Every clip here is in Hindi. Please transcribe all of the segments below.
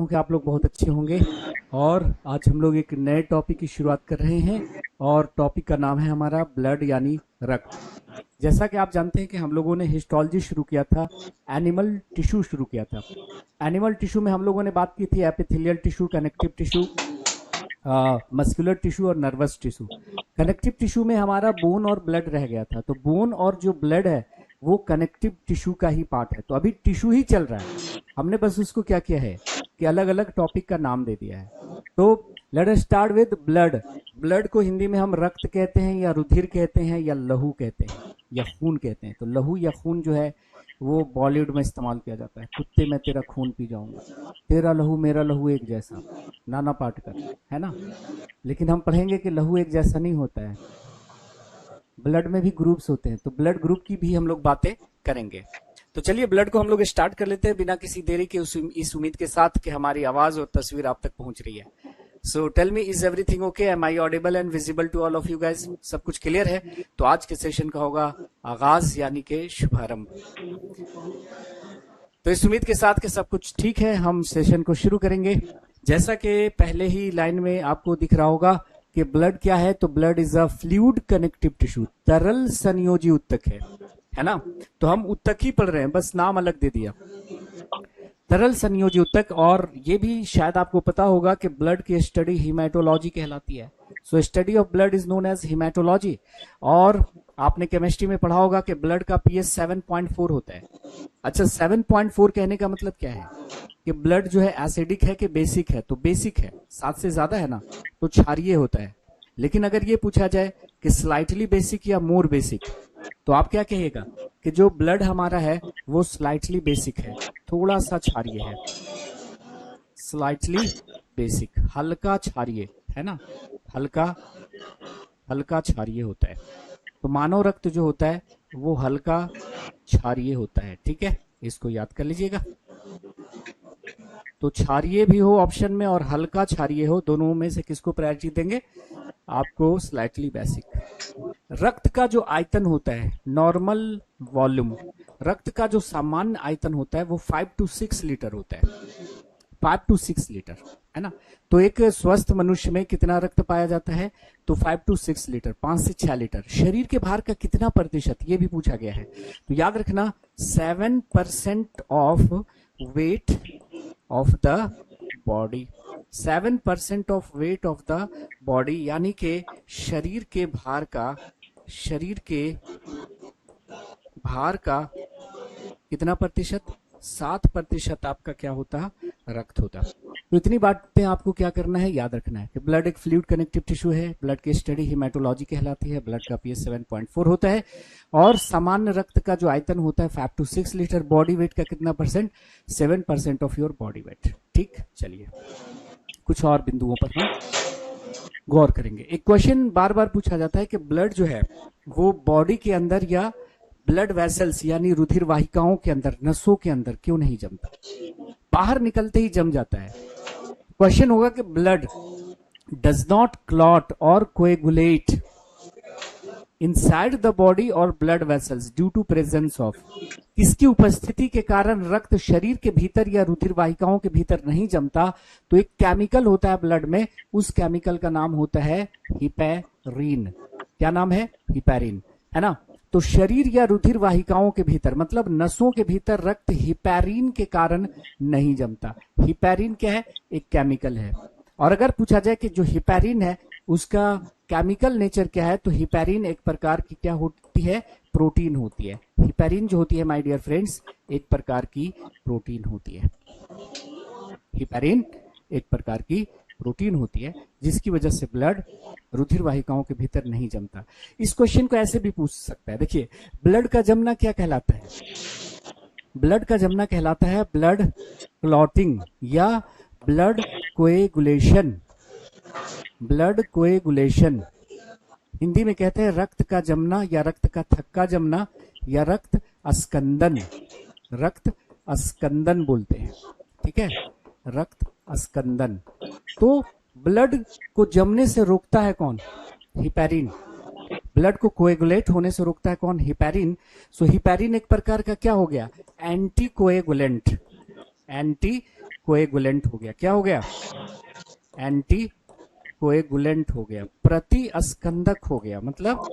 कि आप लोग बहुत अच्छे होंगे। और आज हम लोग एक नए टॉपिक की शुरुआत कर रहे हैं और टॉपिक का नाम है हमारा ब्लड यानी रक्त। जैसा कि आप जानते हैं कि हम लोगों ने हिस्टोलॉजी शुरू किया था, एनिमल टिश्यू शुरू किया था। एनिमल टिश्यू में हम लोगों ने बात की थी epithelial tissue, connective tissue, muscular tissue और नर्वस टिश्यू। कनेक्टिव टिश्यू में हमारा बोन और ब्लड रह गया था, तो बोन और जो ब्लड है वो कनेक्टिव टिश्यू का ही पार्ट है। तो अभी टिश्यू ही चल रहा है, हमने बस उसको क्या किया है कि अलग अलग टॉपिक का नाम दे दिया है। तो let us start with blood. Blood को हिंदी में हम रक्त कहते हैं या रुधिर कहते हैं या लहू कहते हैं या खून कहते हैं। तो लहू या खून जो है वो बॉलीवुड में इस्तेमाल किया जाता है। कुत्ते मैं तेरा खून पी जाऊंगा, तेरा लहू मेरा लहू एक जैसा, नाना पाटेकर, है ना। लेकिन हम पढ़ेंगे कि लहू एक जैसा नहीं होता है, ब्लड में भी ग्रुप्स होते हैं। तो ब्लड ग्रुप की भी हम लोग बातें करेंगे। तो चलिए ब्लड को हम लोग स्टार्ट कर लेते हैं बिना किसी देरी के, इस उम्मीद के साथ कि हमारी आवाज और तस्वीर आप तक पहुंच रही है। So tell me, is everything okay? Am I audible and visible to all of you guys? सब कुछ क्लियर है? तो आज के सेशन का होगा आगाज यानी कि शुभारंभ। तो इस उम्मीद के साथ कि सब कुछ ठीक है, हम सेशन को शुरू करेंगे। जैसा कि पहले ही लाइन में आपको दिख रहा होगा कि ब्लड क्या है, तो blood is a fluid connective tissue, तरल संयोजी उत्तक है ना। तो हम उत्तक ही पढ़ रहे हैं, बस नाम अलग दे दिया, तरल संयोजी उत्तक। और ये भी शायद आपको पता होगा कि ब्लड की स्टडी हीमेटोलॉजी कहलाती है। So study of blood is known as haematology. और आपने केमिस्ट्री में पढ़ा होगा कि ब्लड का पीएच 7.4 होता है। अच्छा, 7.4 कहने का मतलब क्या है कि ब्लड जो है एसिडिक है कि बेसिक है? तो बेसिक है, 7 से ज्यादा है ना तो क्षारीय होता है। लेकिन अगर ये पूछा जाए कि स्लाइटली बेसिक या मोर बेसिक, तो आप क्या कहिएगा कि जो ब्लड हमारा है वो स्लाइटली बेसिक है, थोड़ा सा क्षारीय है। स्लाइटली बेसिक, हल्का क्षारीय, है ना, हल्का हल्का क्षारीय होता है। तो मानव रक्त जो होता है वो हल्का क्षारीय होता है। ठीक है, इसको याद कर लीजिएगा। तो क्षारीय भी हो ऑप्शन में और हल्का क्षारीय हो, दोनों में से किसको प्रायोरिटी देंगे? आपको स्लाइटली बेसिक। रक्त का जो आयतन होता है, नॉर्मल वॉल्यूम, रक्त का जो सामान्य आयतन होता है वो 5 to 6 लीटर होता है। 5 to 6 लीटर, है ना। तो एक स्वस्थ मनुष्य में कितना रक्त पाया जाता है? तो 5 to 6 लीटर, 5 से 6 लीटर। शरीर के भार का कितना प्रतिशत, ये भी पूछा गया है। तो याद रखना 7% of weight of the body, 7% of weight of the body, यानी कि शरीर के भार का कितना प्रतिशत? 7% आपका क्या होता? रक्त होता। तो इतनी बातें आपको क्या करना है, याद रखना है कि ब्लड एक फ्लूइड कनेक्टिव टिश्यू है, ब्लड की स्टडी हीमेटोलॉजी कहलाती है, ब्लड का पीएच 7.4 होता है और सामान्य रक्त का जो आयतन होता है 5 to 6 लीटर। बॉडी वेट का कितना percent? 7% of your body weight. ठीक, चलिए कुछ और बिंदुओं पर हम गौर करेंगे। एक क्वेश्चन बार बार पूछा जाता है कि ब्लड जो है वो बॉडी के अंदर या ब्लड वेसल्स यानी रुधिर वाहिकाओं के अंदर, नसों के अंदर क्यों नहीं जमता? बाहर निकलते ही जम जाता है। क्वेश्चन होगा कि ब्लड डज नॉट क्लॉट और कोएगुलेट इनसाइड द बॉडी और blood vessels due to presence of, किसकी उपस्थिति के कारण रक्त शरीर के भीतर या रुधिर वाहिकाओं के भीतर नहीं जमता? तो एक केमिकल होता है ब्लड में, उस केमिकल का नाम होता है हिपैरिन। क्या नाम है? हिपैरिन, है ना। तो शरीर या रुधिर वाहिकाओं के भीतर मतलब नसों के भीतर रक्त हिपैरिन के कारण नहीं जमता। हिपैरिन क्या है? एक केमिकल है। और अगर पूछा जाए कि जो हिपैरिन है उसका केमिकल नेचर क्या है, तो हिपैरिन एक प्रकार की क्या होती है? प्रोटीन होती है। हिपैरिन जो होती है माय डियर फ्रेंड्स एक प्रकार की प्रोटीन होती है। हिपैरिन एक प्रकार की प्रोटीन होती है जिसकी वजह से ब्लड रुधिर वाहिकाओं के भीतर नहीं जमता। इस क्वेश्चन को ऐसे भी पूछ सकता है, देखिए ब्लड का जमना क्या कहलाता है? ब्लड का जमना कहलाता है ब्लड क्लॉटिंग या blood coagulation. Blood coagulation Hindi में कहते हैं रक्त का जमना या रक्त का थक्का जमना या रक्त अस्कंदन। रक्त अस्कंदन बोलते हैं, ठीक है, रक्त अस्कंदन। तो ब्लड को जमने से रोकता है कौन? हिपैरिन। ब्लड को कोएगुलेट होने से रोकता है कौन? हिपैरिन। सो हिपैरिन एक प्रकार का क्या हो गया? Anti coagulant. एंटी कोएगुलेंट हो गया। क्या हो गया? एंटी कोएगुलेंट हो गया, प्रति अस्कंदक हो गया। मतलब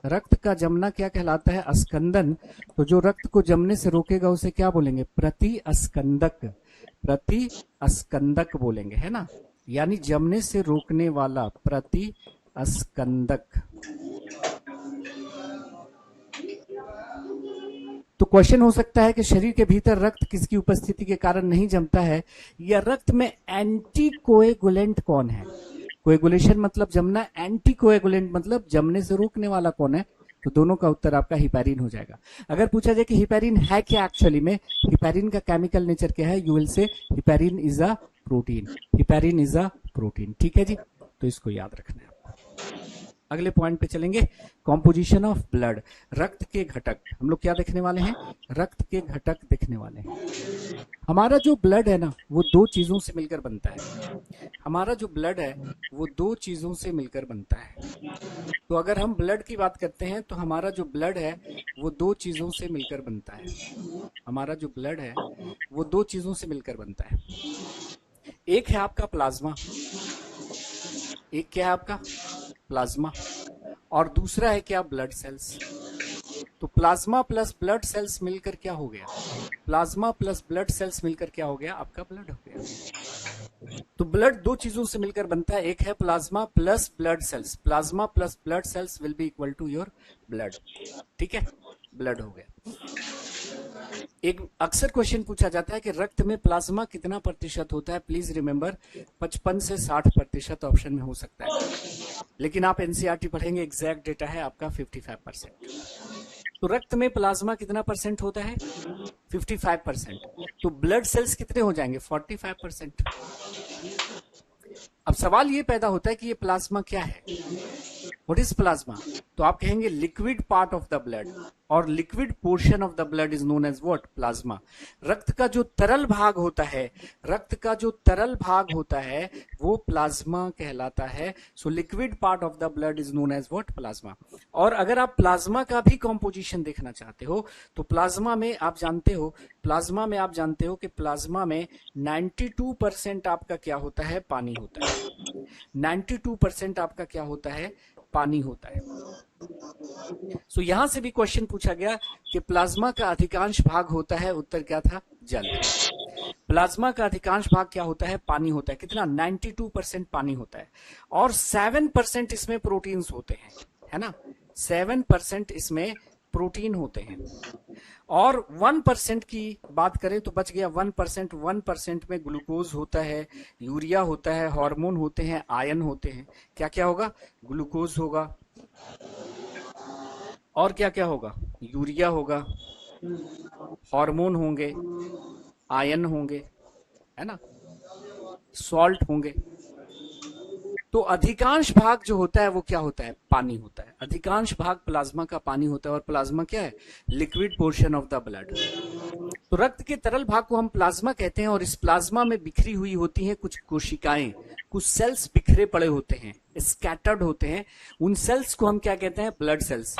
रक्त का जमना क्या कहलाता है? अस्कंदन। तो जो रक्त को जमने से रोकेगा उसे क्या बोलेंगे? प्रति अस्कंदक। प्रति अस्कंदक बोलेंगे, है ना, यानी जमने से रोकने वाला प्रति अस्कंदक। तो क्वेश्चन हो सकता है कि शरीर के भीतर रक्त किसकी उपस्थिति के कारण नहीं जमता है, या रक्त में एंटी कोएगुलेंट कौन है? कोएगुलेशन मतलब जमना, एंटी कोएगुलेंट मतलब जमने से रोकने वाला कौन है? तो दोनों का उत्तर आपका हिपैरिन हो जाएगा। अगर पूछा जाए कि हिपैरिन है क्या, एक्चुअली में हिपैरिन का केमिकल नेचर क्या है, you will say heparin is a protein. Heparin is a protein. ठीक है जी, तो इसको याद रखना है। अगले पॉइंट पे चलेंगे, कॉम्पोजिशन ऑफ ब्लड। रक्त के घटक हम लोग क्या देखने वाले हैं? रक्त के घटक देखने वाले हैं। हमारा जो ब्लड है ना, वो दो चीजों से मिलकर बनता है। हमारा जो ब्लड है वो दो चीजों से मिलकर बनता है। तो अगर हम ब्लड की बात करते हैं तो हमारा जो ब्लड है वो दो चीजों से मिलकर बनता है। हमारा जो ब्लड है वो दो चीजों से मिलकर बनता है। एक है आपका प्लाज्मा, एक क्या है आपका? प्लाज्मा। और दूसरा है क्या? Blood cells. तो प्लाज्मा प्लस ब्लड सेल्स मिलकर क्या हो गया? प्लाज्मा प्लस ब्लड सेल्स मिलकर क्या हो गया? आपका ब्लड हो गया। तो ब्लड दो चीजों से मिलकर बनता है, एक है plasma plus blood cells. Plasma plus blood cells will be equal to your blood. ठीक है, ब्लड हो गया। एक अक्सर क्वेश्चन पूछा जाता है कि रक्त में प्लाज्मा कितना प्रतिशत होता है? प्लीज रिमेंबर 55 से 60% ऑप्शन में हो सकता है, लेकिन आप एनसीईआरटी पढ़ेंगे, एग्जैक्ट डेटा है आपका 55%। तो रक्त में प्लाज्मा कितना परसेंट होता है? 55%। तो ब्लड सेल्स कितने हो जाएंगे? 45%। अब सवाल ये पैदा होता है कि ये प्लाज्मा क्या है? What is plasma? तो आप कहेंगे liquid part of the blood, और liquid portion of the blood is known as what? Plasma. रक्त का जो तरल भाग होता है, रक्त का जो तरल भाग होता है वो प्लाज्मा कहलाता है। So liquid part of the blood is known as what? Plasma. और अगर आप प्लाज्मा का भी कॉम्पोजिशन देखना चाहते हो तो प्लाज्मा में आप जानते हो, प्लाज्मा में आप जानते हो कि प्लाज्मा में 92% आपका क्या होता है? पानी होता है। 92% आपका क्या होता है? पानी होता है। सो यहां से भी क्वेश्चन पूछा गया कि प्लाज्मा का अधिकांश भाग होता है, उत्तर क्या था? जल। प्लाज्मा का अधिकांश भाग क्या होता है? पानी होता है। कितना? 92% पानी होता है। और 7% इसमें प्रोटीन्स होते हैं, है ना, 7% इसमें प्रोटीन होते हैं। और 1% की बात करें तो बच गया 1%। 1% में ग्लूकोज होता है, यूरिया होता है, हार्मोन होते हैं, आयन होते हैं। क्या क्या होगा? ग्लूकोज होगा, और क्या क्या होगा? यूरिया होगा, हार्मोन होंगे, आयन होंगे, है ना, सॉल्ट होंगे। तो अधिकांश भाग जो होता है वो क्या होता है? पानी होता है। अधिकांश भाग प्लाज्मा का पानी होता है, और प्लाज्मा क्या है? Liquid portion of the blood. तो रक्त के तरल भाग को हम प्लाज्मा कहते हैं, और इस प्लाज्मा में बिखरी हुई होती हैं कुछ कोशिकाएं, कुछ सेल्स बिखरे पड़े होते हैं, स्कैटर्ड होते हैं। उन सेल्स को हम क्या कहते हैं? Blood cells.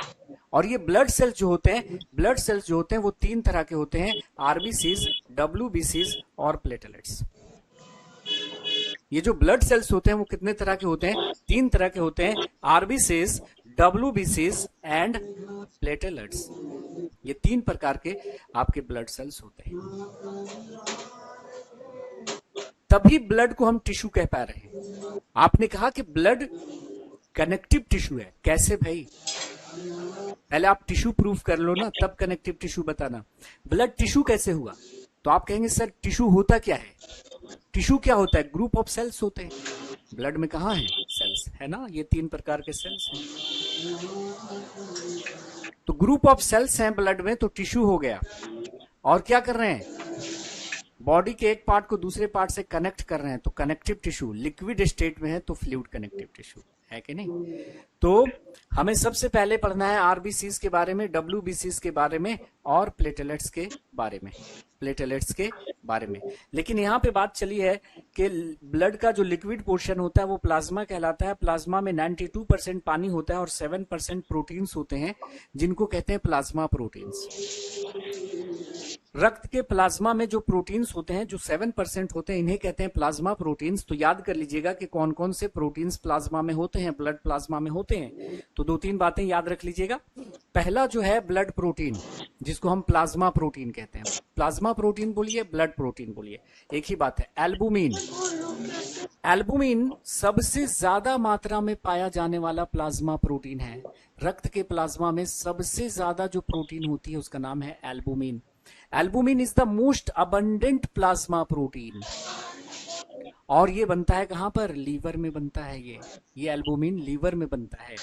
और ये ब्लड सेल्स जो होते हैं, ब्लड सेल्स जो होते हैं वो तीन तरह के होते हैं, आरबीसीज, डब्ल्यूबीसीज और प्लेटलेट्स। ये जो ब्लड सेल्स होते हैं वो कितने तरह के होते हैं? तीन तरह के होते हैं, आरबीसीज, डब्ल्यूबीसीज एंड प्लेटलेट्स। ये तीन प्रकार के आपके ब्लड सेल्स होते हैं। तभी ब्लड को हम टिश्यू कह पा रहे हैं। आपने कहा कि ब्लड कनेक्टिव टिश्यू है, कैसे भाई? पहले आप टिश्यू प्रूफ कर लो ना, तब कनेक्टिव टिश्यू बताना। ब्लड टिश्यू कैसे हुआ? तो आप कहेंगे सर टिश्यू होता क्या है? टिश्यू क्या होता है? ग्रुप ऑफ सेल्स होते हैं। ब्लड में कहाँ है? सेल्स, है ना, ये तीन प्रकार के सेल्स हैं। तो ग्रुप ऑफ सेल्स हैं ब्लड में, तो टिश्यू हो गया। और क्या कर रहे हैं? बॉडी के एक पार्ट को दूसरे पार्ट से कनेक्ट कर रहे हैं, तो कनेक्टिव टिश्यू। लिक्विड स्टेट में है तो फ्लूइड कनेक्टिव टिश्यू है कि नहीं? तो हमें सबसे पहले पढ़ना है आरबीसीज के बारे में, डब्ल्यूबीसीज के बारे में, और प्लेटलेट्स के बारे में, प्लेटलेट्स के बारे में। लेकिन यहाँ पे बात चली है कि ब्लड का जो लिक्विड पोर्शन होता है वो प्लाज्मा कहलाता है। प्लाज्मा में 92% पानी होता है और 7% प्रोटीन्स होते हैं, जिनको कहते हैं प्लाज्मा प्रोटीन्स। रक्त के प्लाज्मा में जो प्रोटीन्स होते हैं, जो 7% होते हैं, इन्हें कहते हैं प्लाज्मा प्रोटीन्स। तो याद कर लीजिएगा कि कौन कौन से प्रोटीन्स प्लाज्मा में होते हैं, ब्लड प्लाज्मा में होते हैं। तो 2-3 बातें याद रख लीजिएगा। पहला जो है ब्लड प्रोटीन, जिसको हम प्लाज्मा प्रोटीन कहते हैं। प्लाज्मा प्रोटीन बोलिए, ब्लड प्रोटीन बोलिए, एक ही बात है। एल्बुमिन, एल्बुमिन सबसे ज्यादा मात्रा में पाया जाने वाला प्लाज्मा प्रोटीन है। रक्त के प्लाज्मा में सबसे ज्यादा जो प्रोटीन होती है उसका नाम है albumin. Albumin is the most abundant plasma protein, और ये बनता है कहां पर? लीवर में बनता है। ये एल्बुमिन लीवर में बनता है।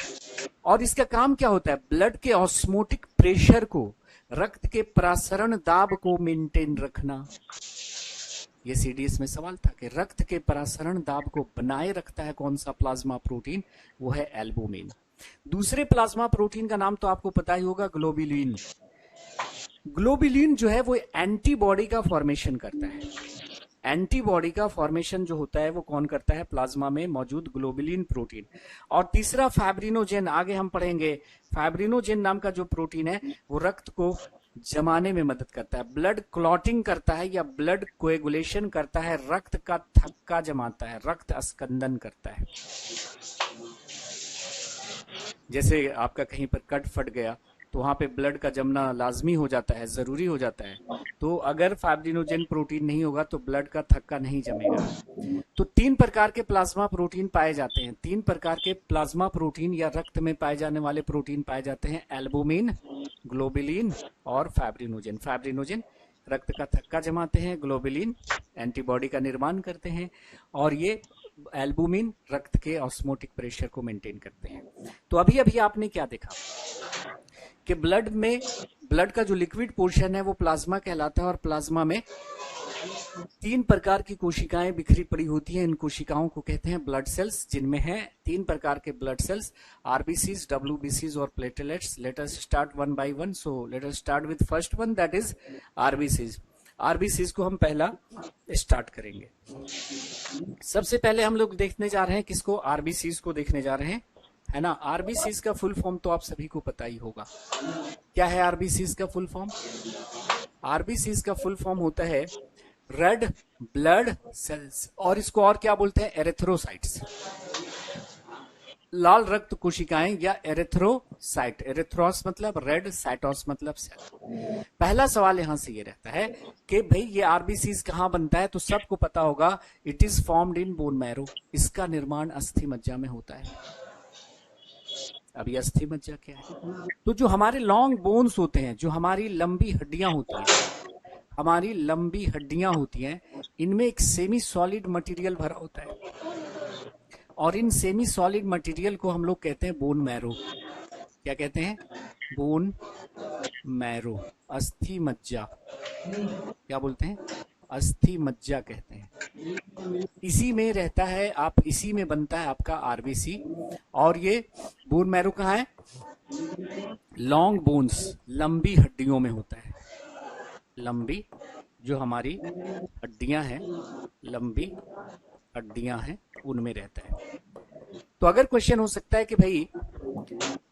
और इसका काम क्या होता है? ब्लड के ऑस्मोटिक प्रेशर को, रक्त के प्रसरण दाब को मेंटेन रखना। ये सीडीएस में सवाल था कि रक्त के प्रसरण दाब को बनाए रखता है कौन सा प्लाज्मा प्रोटीन? वो है एल्बुमिन। दूसरे प्लाज्मा प्रोटीन का नाम तो आपको पता ही होगा, ग्लोबुलिन। ग्लोबुलिन जो है वो एंटीबॉडी का फॉर्मेशन करता है। एंटीबॉडी का फॉर्मेशन जो होता है वो कौन करता है? प्लाज्मा में मौजूद ग्लोबुलिन प्रोटीन। और तीसरा फाइब्रिनोजेन, आगे हम पढ़ेंगे। फाइब्रिनोजेन नाम का जो प्रोटीन है वो रक्त को जमाने में मदद करता है, ब्लड क्लॉटिंग करता है या ब्लड कोएगुलेशन करता है, रक्त का थक्का जमाता है, रक्त अस्कंदन करता है। जैसे आपका कहीं पर कट फट गया तो वहां पे ब्लड का जमना लाजमी हो जाता है, जरूरी हो जाता है। तो अगर फाइब्रिनोजेन प्रोटीन नहीं होगा तो ब्लड का थक्का नहीं जमेगा। तो 3 प्रकार के प्लाज्मा प्रोटीन पाए जाते हैं। 3 प्रकार के प्लाज्मा प्रोटीन या रक्त में पाए जाने वाले प्रोटीन पाए जाते हैं, एल्बुमिन, ग्लोबुलिन और फाइब्रिनोजेन। फाइब्रिनोजेन रक्त का थक्का जमाते हैं, ग्लोबुलिन एंटीबॉडी का निर्माण करते हैं, और ये एल्बुमिन रक्त के ऑस्मोटिक प्रेशर को मेंटेन करते हैं। तो अभी अभी आपने क्या देखा कि ब्लड में, ब्लड का जो लिक्विड पोर्शन है वो प्लाज्मा कहलाता है, और प्लाज्मा में 3 प्रकार की कोशिकाएं बिखरी पड़ी होती हैं। इन कोशिकाओं को कहते हैं ब्लड सेल्स, जिनमें हैं 3 प्रकार के ब्लड सेल्स, आरबीसीज, डब्ल्यूबीसीज और platelets. Let us start one by one. So let us start with first one, that is RBCs. RBCs को हम पहला स्टार्ट करेंगे। सबसे पहले हम लोग देखने जा रहे हैं किसको? आरबीसीज को देखने जा रहे हैं, है ना। आरबीसीज का फुल फॉर्म तो आप सभी को पता ही होगा। क्या है आरबीसीज का फुल फॉर्म? आरबीसीज का फुल फॉर्म होता है रेड ब्लड सेल्स, और इसको और क्या बोलते हैं? एरिथ्रोसाइट्स, लाल रक्त कोशिकाएं या एरिथ्रोसाइट। एरिथ्रोस मतलब रेड, साइटोस मतलब सेल। पहला सवाल यहां से ये रहता है कि भाई ये आरबीसीज कहां बनता है? तो सबको पता होगा, it is formed in bone marrow. इसका निर्माण अस्थि मज्जा में होता है। अभी अस्थि मज्जा क्या है? तो जो हमारे लॉन्ग बोन्स होते हैं, जो हमारी लंबी हड्डियां होती हैं, हमारी लंबी हड्डियां होती हैं, इनमें एक सेमी सॉलिड मटेरियल भरा होता है, और इन सेमी सॉलिड मटेरियल को हम लोग कहते हैं बोन मैरो। क्या कहते हैं? बोन मैरो, अस्थि मज्जा। क्या बोलते हैं? अस्थि मज्जा कहते हैं। इसी में रहता है, आप इसी में बनता है आपका आरबीसी। और ये बोन मैरो कहाँ है? लॉन्ग बोन्स, लंबी हड्डियों में होता है। लंबी जो हमारी हड्डियां हैं, लंबी हड्डियां हैं, उनमें रहता है। तो अगर क्वेश्चन हो सकता है कि भाई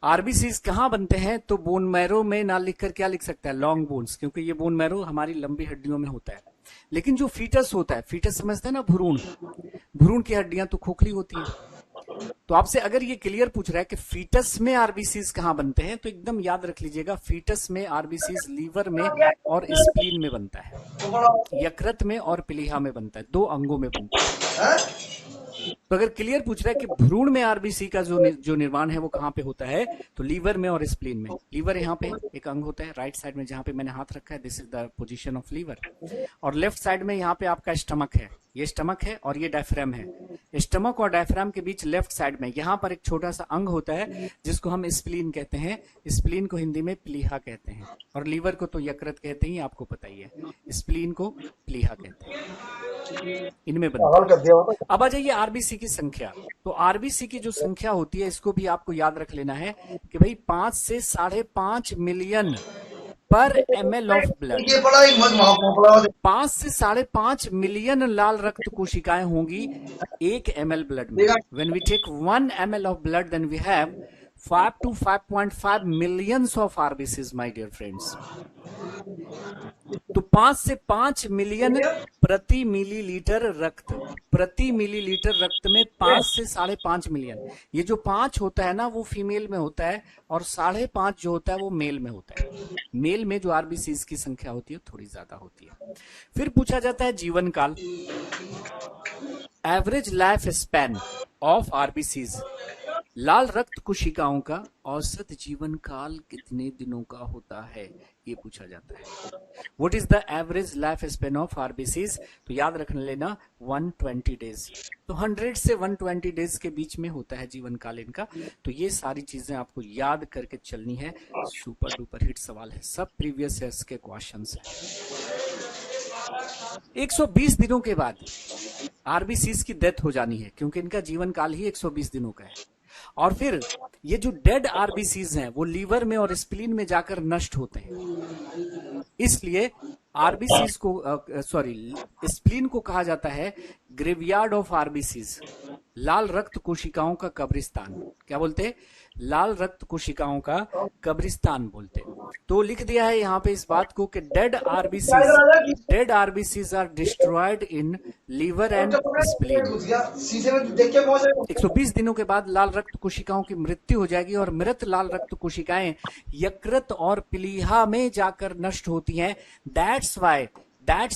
आरबीसीज कहां बनते हैं, तो बोन मैरो में ना लिखकर क्या लिख सकता है? लॉन्ग बोन्स, क्योंकि ये बोन मैरो हमारी लंबी हड्डियों में होता है। लेकिन जो फीटस होता है, फीटस समझते हैं ना, भ्रूण, भ्रूण की हड्डियां तो खोखली होती है। तो आपसे अगर ये क्लियर पूछ रहा है कि फीटस में आरबीसीज कहां बनते हैं, तो एकदम याद रख लीजिएगा, फीटस में आरबीसीज लीवर में और स्प्लीन में बनता है, यकृत में और प्लीहा में बनता है, 2 अंगों में बनता है। तो अगर क्लियर पूछ रहा है कि भ्रूण में आरबीसी का जो निर्माण है वो कहां पे होता है, तो लीवर में और स्प्लीन में। लीवर यहाँ पे एक अंग होता है राइट साइड में, जहां पे मैंने हाथ रखा है, this is the position of liver. और लेफ्ट साइड में यहाँ पे आपका स्टमक है, ये स्टमक है और ये डायफ्राम है। स्टमक और डायफ्राम के बीच लेफ्ट साइड में यहाँ पर एक छोटा सा अंग होता है जिसको हम स्प्लीन कहते हैं। स्प्लीन को हिंदी में प्लीहा कहते हैं, और लीवर को तो यकृत कहते हैं, आपको पता ही है। स्प्लीन को प्लीहा कहते हैं, इनमें बनता है। अब आ जाइए आरबीसी की संख्या। तो आरबीसी की जो संख्या होती है, इसको भी आपको याद रख लेना है कि भाई 5 से 5.5 मिलियन पर ml ऑफ ब्लड। 5 से 5.5 मिलियन लाल रक्त कोशिकाएं होंगी 1 ml ब्लड में। When we take 1 ml of blood, then we have 5 to 5.5 millions of RBCs my dear friends. तो 5 से 5 मिलियन प्रति मिलीलीटर रक्त, प्रति मिलीलीटर रक्त में 5 से 5.5 मिलियन। ये जो 5 होता है ना वो फीमेल में होता है, और 5.5 जो होता है वो मेल में होता है। मेल में जो आरबीसीज की संख्या होती है थोड़ी ज्यादा होती है। फिर पूछा जाता है जीवन काल, average life span of RBCs, लाल रक्त कोशिकाओं का औसत जीवन काल कितने दिनों का होता है, ये पूछा जाता है। What is the average life span of RBCs? तो याद रखने लेना 120 डेज। तो 100 से 120 डेज के बीच में होता है जीवन काल इनका। तो ये सारी चीजें आपको याद करके चलनी है। सुपर डुपर हिट सवाल है, सब प्रीवियस ईयर्स के क्वेश्चंस हैं। 120 दिनों के बाद आरबीसीज की डेथ हो जानी है, क्योंकि इनका जीवन काल ही 120 दिनों का है। और फिर ये जो डेड आरबीसीज हैं वो लीवर में और स्प्लीन में जाकर नष्ट होते हैं। इसलिए आरबीसीज को स्प्लीन को कहा जाता है ग्रेवयार्ड ऑफ आरबीसीज, लाल रक्त कोशिकाओं का कब्रिस्तान। क्या बोलते हैं? लाल रक्त कोशिकाओं का कब्रिस्तान बोलते हैं। तो लिख दिया है यहाँ पे इस बात को कि dead RBCs are destroyed in liver and spleen. 120 दिनों के बाद लाल रक्त कोशिकाओं की मृत्यु हो जाएगी, और मृत लाल रक्त कोशिकाएं यकृत और प्लीहा में जाकर नष्ट होती हैं। That's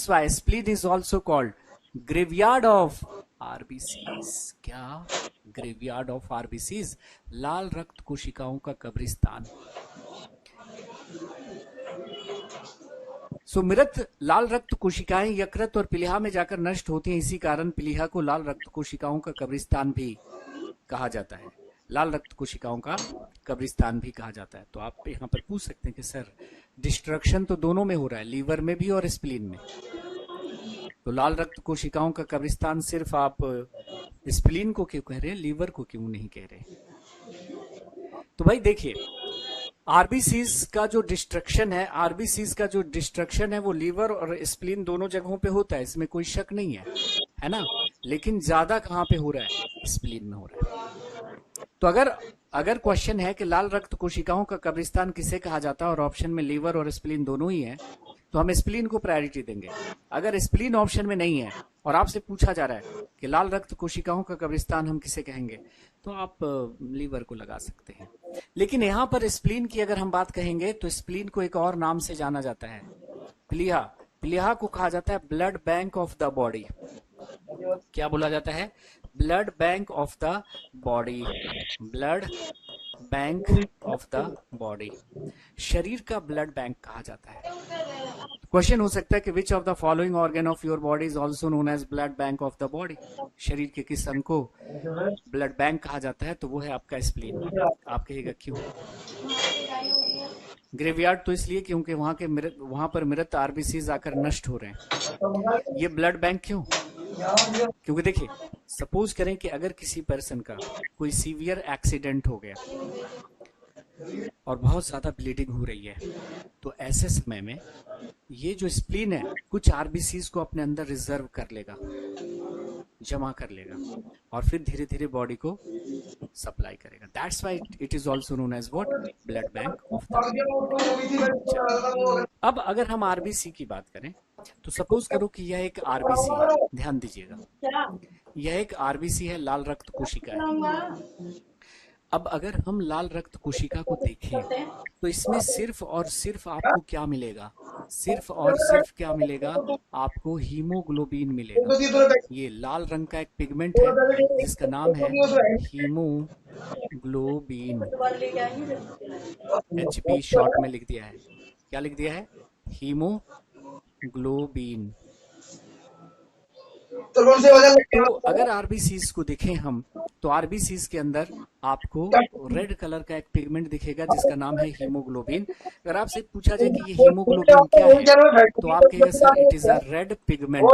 why spleen is also called graveyard of RBCs. क्या? ग्रेवयार्ड ऑफ आरबीसीज, लाल रक्त कोशिकाओं का कब्रिस्तान। मृत लाल रक्त कोशिकाएं यकृत और प्लीहा में जाकर नष्ट होती हैं, इसी कारण प्लीहा को लाल रक्त कोशिकाओं का कब्रिस्तान भी कहा जाता है। लाल रक्त कोशिकाओं का कब्रिस्तान भी कहा जाता है। तो आप यहाँ पर पूछ सकते हैं कि सर डिस्ट्रक्शन तो दोनों में हो रहा है, लीवर में भी और स्प्लीन में, तो लाल रक्त कोशिकाओं का कब्रिस्तान सिर्फ आप स्प्लीन को क्यों कह रहे हैं, लीवर को क्यों नहीं कह रहे? तो भाई देखिए, आरबीसीज का जो डिस्ट्रक्शन है वो लीवर और स्प्लीन दोनों जगहों पे होता है, इसमें कोई शक नहीं है ना। लेकिन ज्यादा कहाँ पे हो रहा है? स्प्लीन में हो रहा है। तो अगर क्वेश्चन है कि लाल रक्त कोशिकाओं का कब्रिस्तान किसे कहा जाता है और ऑप्शन में लीवर और स्प्लीन दोनों ही है, तो हम स्प्लीन को प्रायोरिटी देंगे। अगर स्प्लीन ऑप्शन में नहीं है और आपसे पूछा जा रहा है कि लाल रक्त कोशिकाओं का कब्रिस्तान हम किसे कहेंगे, तो आप लीवर को लगा सकते हैं। लेकिन यहाँ पर स्प्लीन की अगर हम बात कहेंगे तो स्प्लीन को एक और नाम से जाना जाता है, प्लीहा। प्लीहा को कहा जाता है blood bank of the body. क्या बोला जाता है? Blood bank of the body, blood bank of the body, शरीर का ब्लड बैंक कहा जाता है। क्वेश्चन हो सकता है कि which of the following organ of your body is also known as blood bank of the body. शरीर के किस अंग को ब्लड बैंक कहा जाता है? तो वो है आपका स्प्लीन। आप कहिएगा क्यों? ग्रेवयार्ड तो इसलिए क्योंकि वहां पर मृत आरबीसीज आकर नष्ट हो रहे हैं। ये ब्लड बैंक क्यों? क्योंकि देखिए, सपोज करें कि अगर किसी पर्सन का कोई सीवियर एक्सीडेंट हो गया और बहुत ज्यादा ब्लीडिंग हो रही है, तो ऐसे समय में ये जो स्प्लीन है कुछ आरबीसीज को अपने अंदर रिजर्व कर लेगा, जमा कर लेगा, और फिर धीरे धीरे बॉडी को सप्लाई करेगा। That's why it is also known as what? Blood bank of the. अब अगर हम आरबीसी की बात करें तो सपोज करो कि यह एक आरबीसी है, ध्यान दीजिएगा, यह एक आरबीसी है, लाल रक्त कोशिका है। अब अगर हम लाल रक्त कोशिका को देखें तो इसमें सिर्फ और सिर्फ आपको क्या मिलेगा? सिर्फ और सिर्फ क्या मिलेगा? आपको हीमोग्लोबिन मिलेगा। ये लाल रंग का एक पिगमेंट है जिसका नाम है हीमोग्लोबिन। HB शॉर्ट में लिख दिया है। क्या लिख दिया है? हीमोग्लोबिन। तो अगर आरबीसीज को देखें हम, तो आरबीसीज के अंदर आपको रेड कलर का एक पिगमेंट दिखेगा जिसका नाम है हीमोग्लोबिन। अगर आपसे पूछा जाए कि ये हीमोग्लोबिन क्या है, तो आप कहेंगे sir it is a red pigment.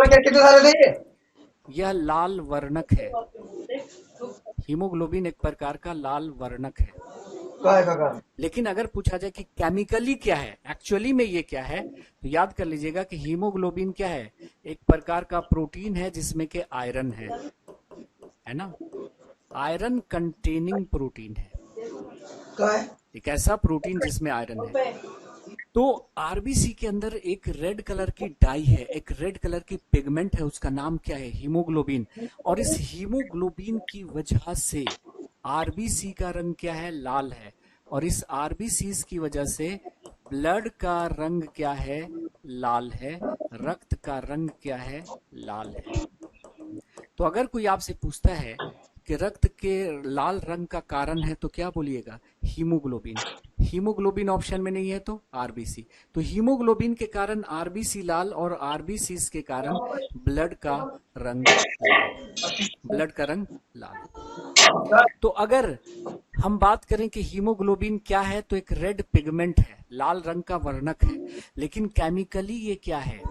यह लाल वर्णक है। हीमोग्लोबिन एक प्रकार का लाल वर्णक है। लेकिन अगर पूछा जाए कि केमिकली क्या है, एक्चुअली में ये क्या है, तो याद कर लीजिएगा कि हीमोग्लोबिन क्या है? एक प्रकार का प्रोटीन है जिसमें के आयरन है ना, आयरन कंटेनिंग प्रोटीन है। एक ऐसा प्रोटीन जिसमें आयरन है। तो आरबीसी के अंदर एक रेड कलर की डाई है, एक रेड कलर की पिगमेंट है, उसका नाम क्या है? हीमोग्लोबिन। और इस हीमोग्लोबिन की वजह से आरबीसी का रंग क्या है? लाल है। और इस आरबीसी की वजह से ब्लड का रंग क्या है? लाल है। रक्त का रंग क्या है? लाल है। तो अगर कोई आपसे पूछता है कि रक्त के लाल रंग का कारण है, तो क्या बोलिएगा? हीमोग्लोबिन। हीमोग्लोबिन ऑप्शन में नहीं है तो आरबीसी। तो हीमोग्लोबिन के कारण आरबीसी लाल और आरबीसी के कारण ब्लड का रंग लाल। ब्लड का रंग लाल। तो अगर हम बात करें कि हीमोग्लोबिन क्या है, तो एक रेड पिगमेंट है, लाल रंग का वर्णक है। लेकिन केमिकली ये क्या है?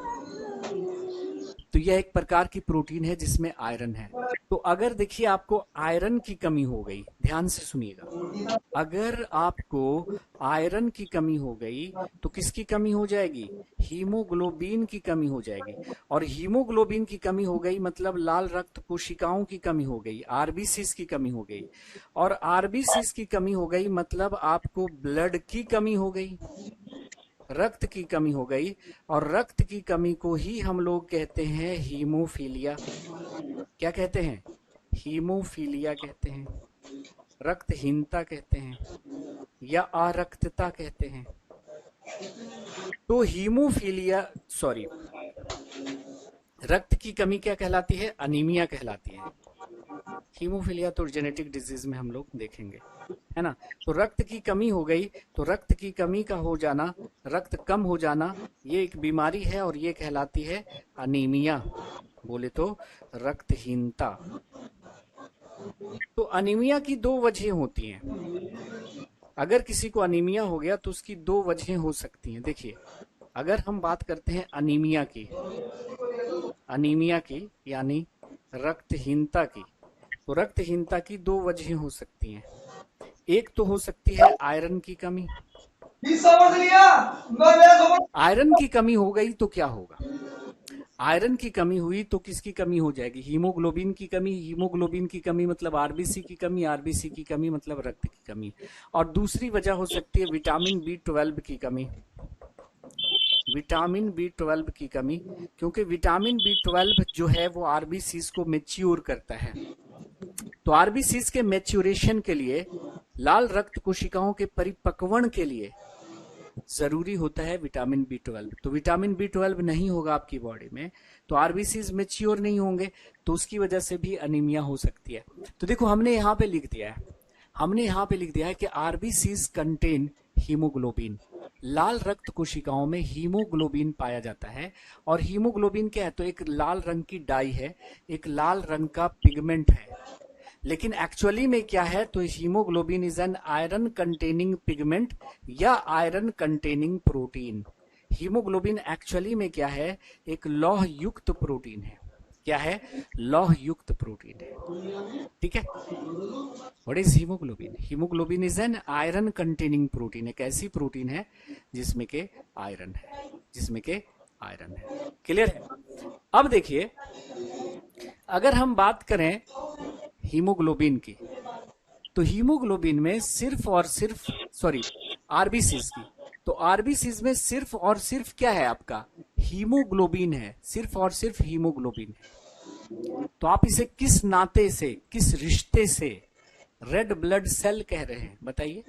तो यह एक प्रकार की प्रोटीन है जिसमें आयरन है। तो अगर देखिए आपको आयरन की कमी हो गई, ध्यान से सुनिएगा, अगर आपको आयरन की कमी हो गई तो किसकी कमी हो जाएगी? हीमोग्लोबिन की कमी हो जाएगी। और हीमोग्लोबिन की कमी हो गई मतलब लाल रक्त कोशिकाओं की कमी हो गई, आरबीसीज की कमी हो गई। और आरबीसीज की कमी हो गई मतलब आपको ब्लड की कमी हो गई, रक्त की कमी हो गई। और रक्त की कमी को ही हम लोग कहते हैं हीमोफीलिया। क्या कहते हैं? हीमोफीलिया कहते हैं, रक्तहीनता कहते हैं, या अरक्तता कहते हैं। तो हीमोफीलिया, सॉरी, रक्त की कमी क्या कहलाती है? अनीमिया कहलाती है। हीमोफीलिया तो जेनेटिक डिजीज में हम लोग देखेंगे, है ना। तो रक्त की कमी हो गई, तो रक्त की कमी का हो जाना, रक्त कम हो जाना, ये एक बीमारी है और ये कहलाती है अनीमिया, बोले तो रक्तहीनता। तो अनीमिया की दो वजह होती हैं। अगर किसी को अनीमिया हो गया तो उसकी दो वजह हो सकती हैं। देखिए, अगर हम बात करते हैं अनीमिया की, अनीमिया की यानी रक्तहीनता की, तो रक्तहीनता की दो वजह हो सकती हैं। एक तो हो सकती है आयरन की कमी। समझ लिया? आयरन की कमी हो गई तो क्या होगा? आयरन की कमी हुई तो किसकी कमी हो जाएगी? हीमोग्लोबिन की कमी। हीमोग्लोबिन की कमी मतलब आरबीसी की कमी, आरबीसी की कमी मतलब रक्त की कमी। और दूसरी वजह हो सकती है विटामिन बी 12 की कमी, विटामिन बी 12 की कमी, क्योंकि विटामिन बी 12 जो है वो आरबीसीज को मेच्योर करता है। तो आरबीसीज के मेच्योरेशन के लिए, लाल रक्त कोशिकाओं के परिपक्वण के लिए जरूरी होता है विटामिन बी 12। तो विटामिन बी 12 नहीं होगा आपकी बॉडी में तो आरबीसीज मेच्योर नहीं होंगे, तो उसकी वजह से भी अनीमिया हो सकती है। तो देखो हमने यहाँ पे लिख दिया है, हमने यहाँ पे लिख दिया है कि आरबीसीज कंटेन हीमोग्लोबिन। लाल रक्त कोशिकाओं में हीमोग्लोबिन पाया जाता है। और हीमोग्लोबिन क्या है? तो एक लाल रंग की डाई है, एक लाल रंग का पिगमेंट है। लेकिन एक्चुअली में क्या है? तो haemoglobin is an iron containing pigment या iron containing protein. Haemoglobin actually में क्या है? एक लौह युक्त प्रोटीन है। क्या है? लौह युक्त प्रोटीन है। ठीक है। What is haemoglobin? Haemoglobin is an iron containing protein, एक ऐसी प्रोटीन है जिसमें के आयरन है, जिसमें के आयरन है। क्लियर है? अब देखिए, अगर हम बात करें हीमोग्लोबिन की, तो हीमोग्लोबिन में सिर्फ और सिर्फ, सॉरी, आरबीसीज की, तो आरबीसीज में सिर्फ और सिर्फ क्या है आपका? हीमोग्लोबिन है, सिर्फ और सिर्फ हीमोग्लोबिन है। तो आप इसे किस नाते से, किस रिश्ते से रेड ब्लड सेल कह रहे हैं? बताइए,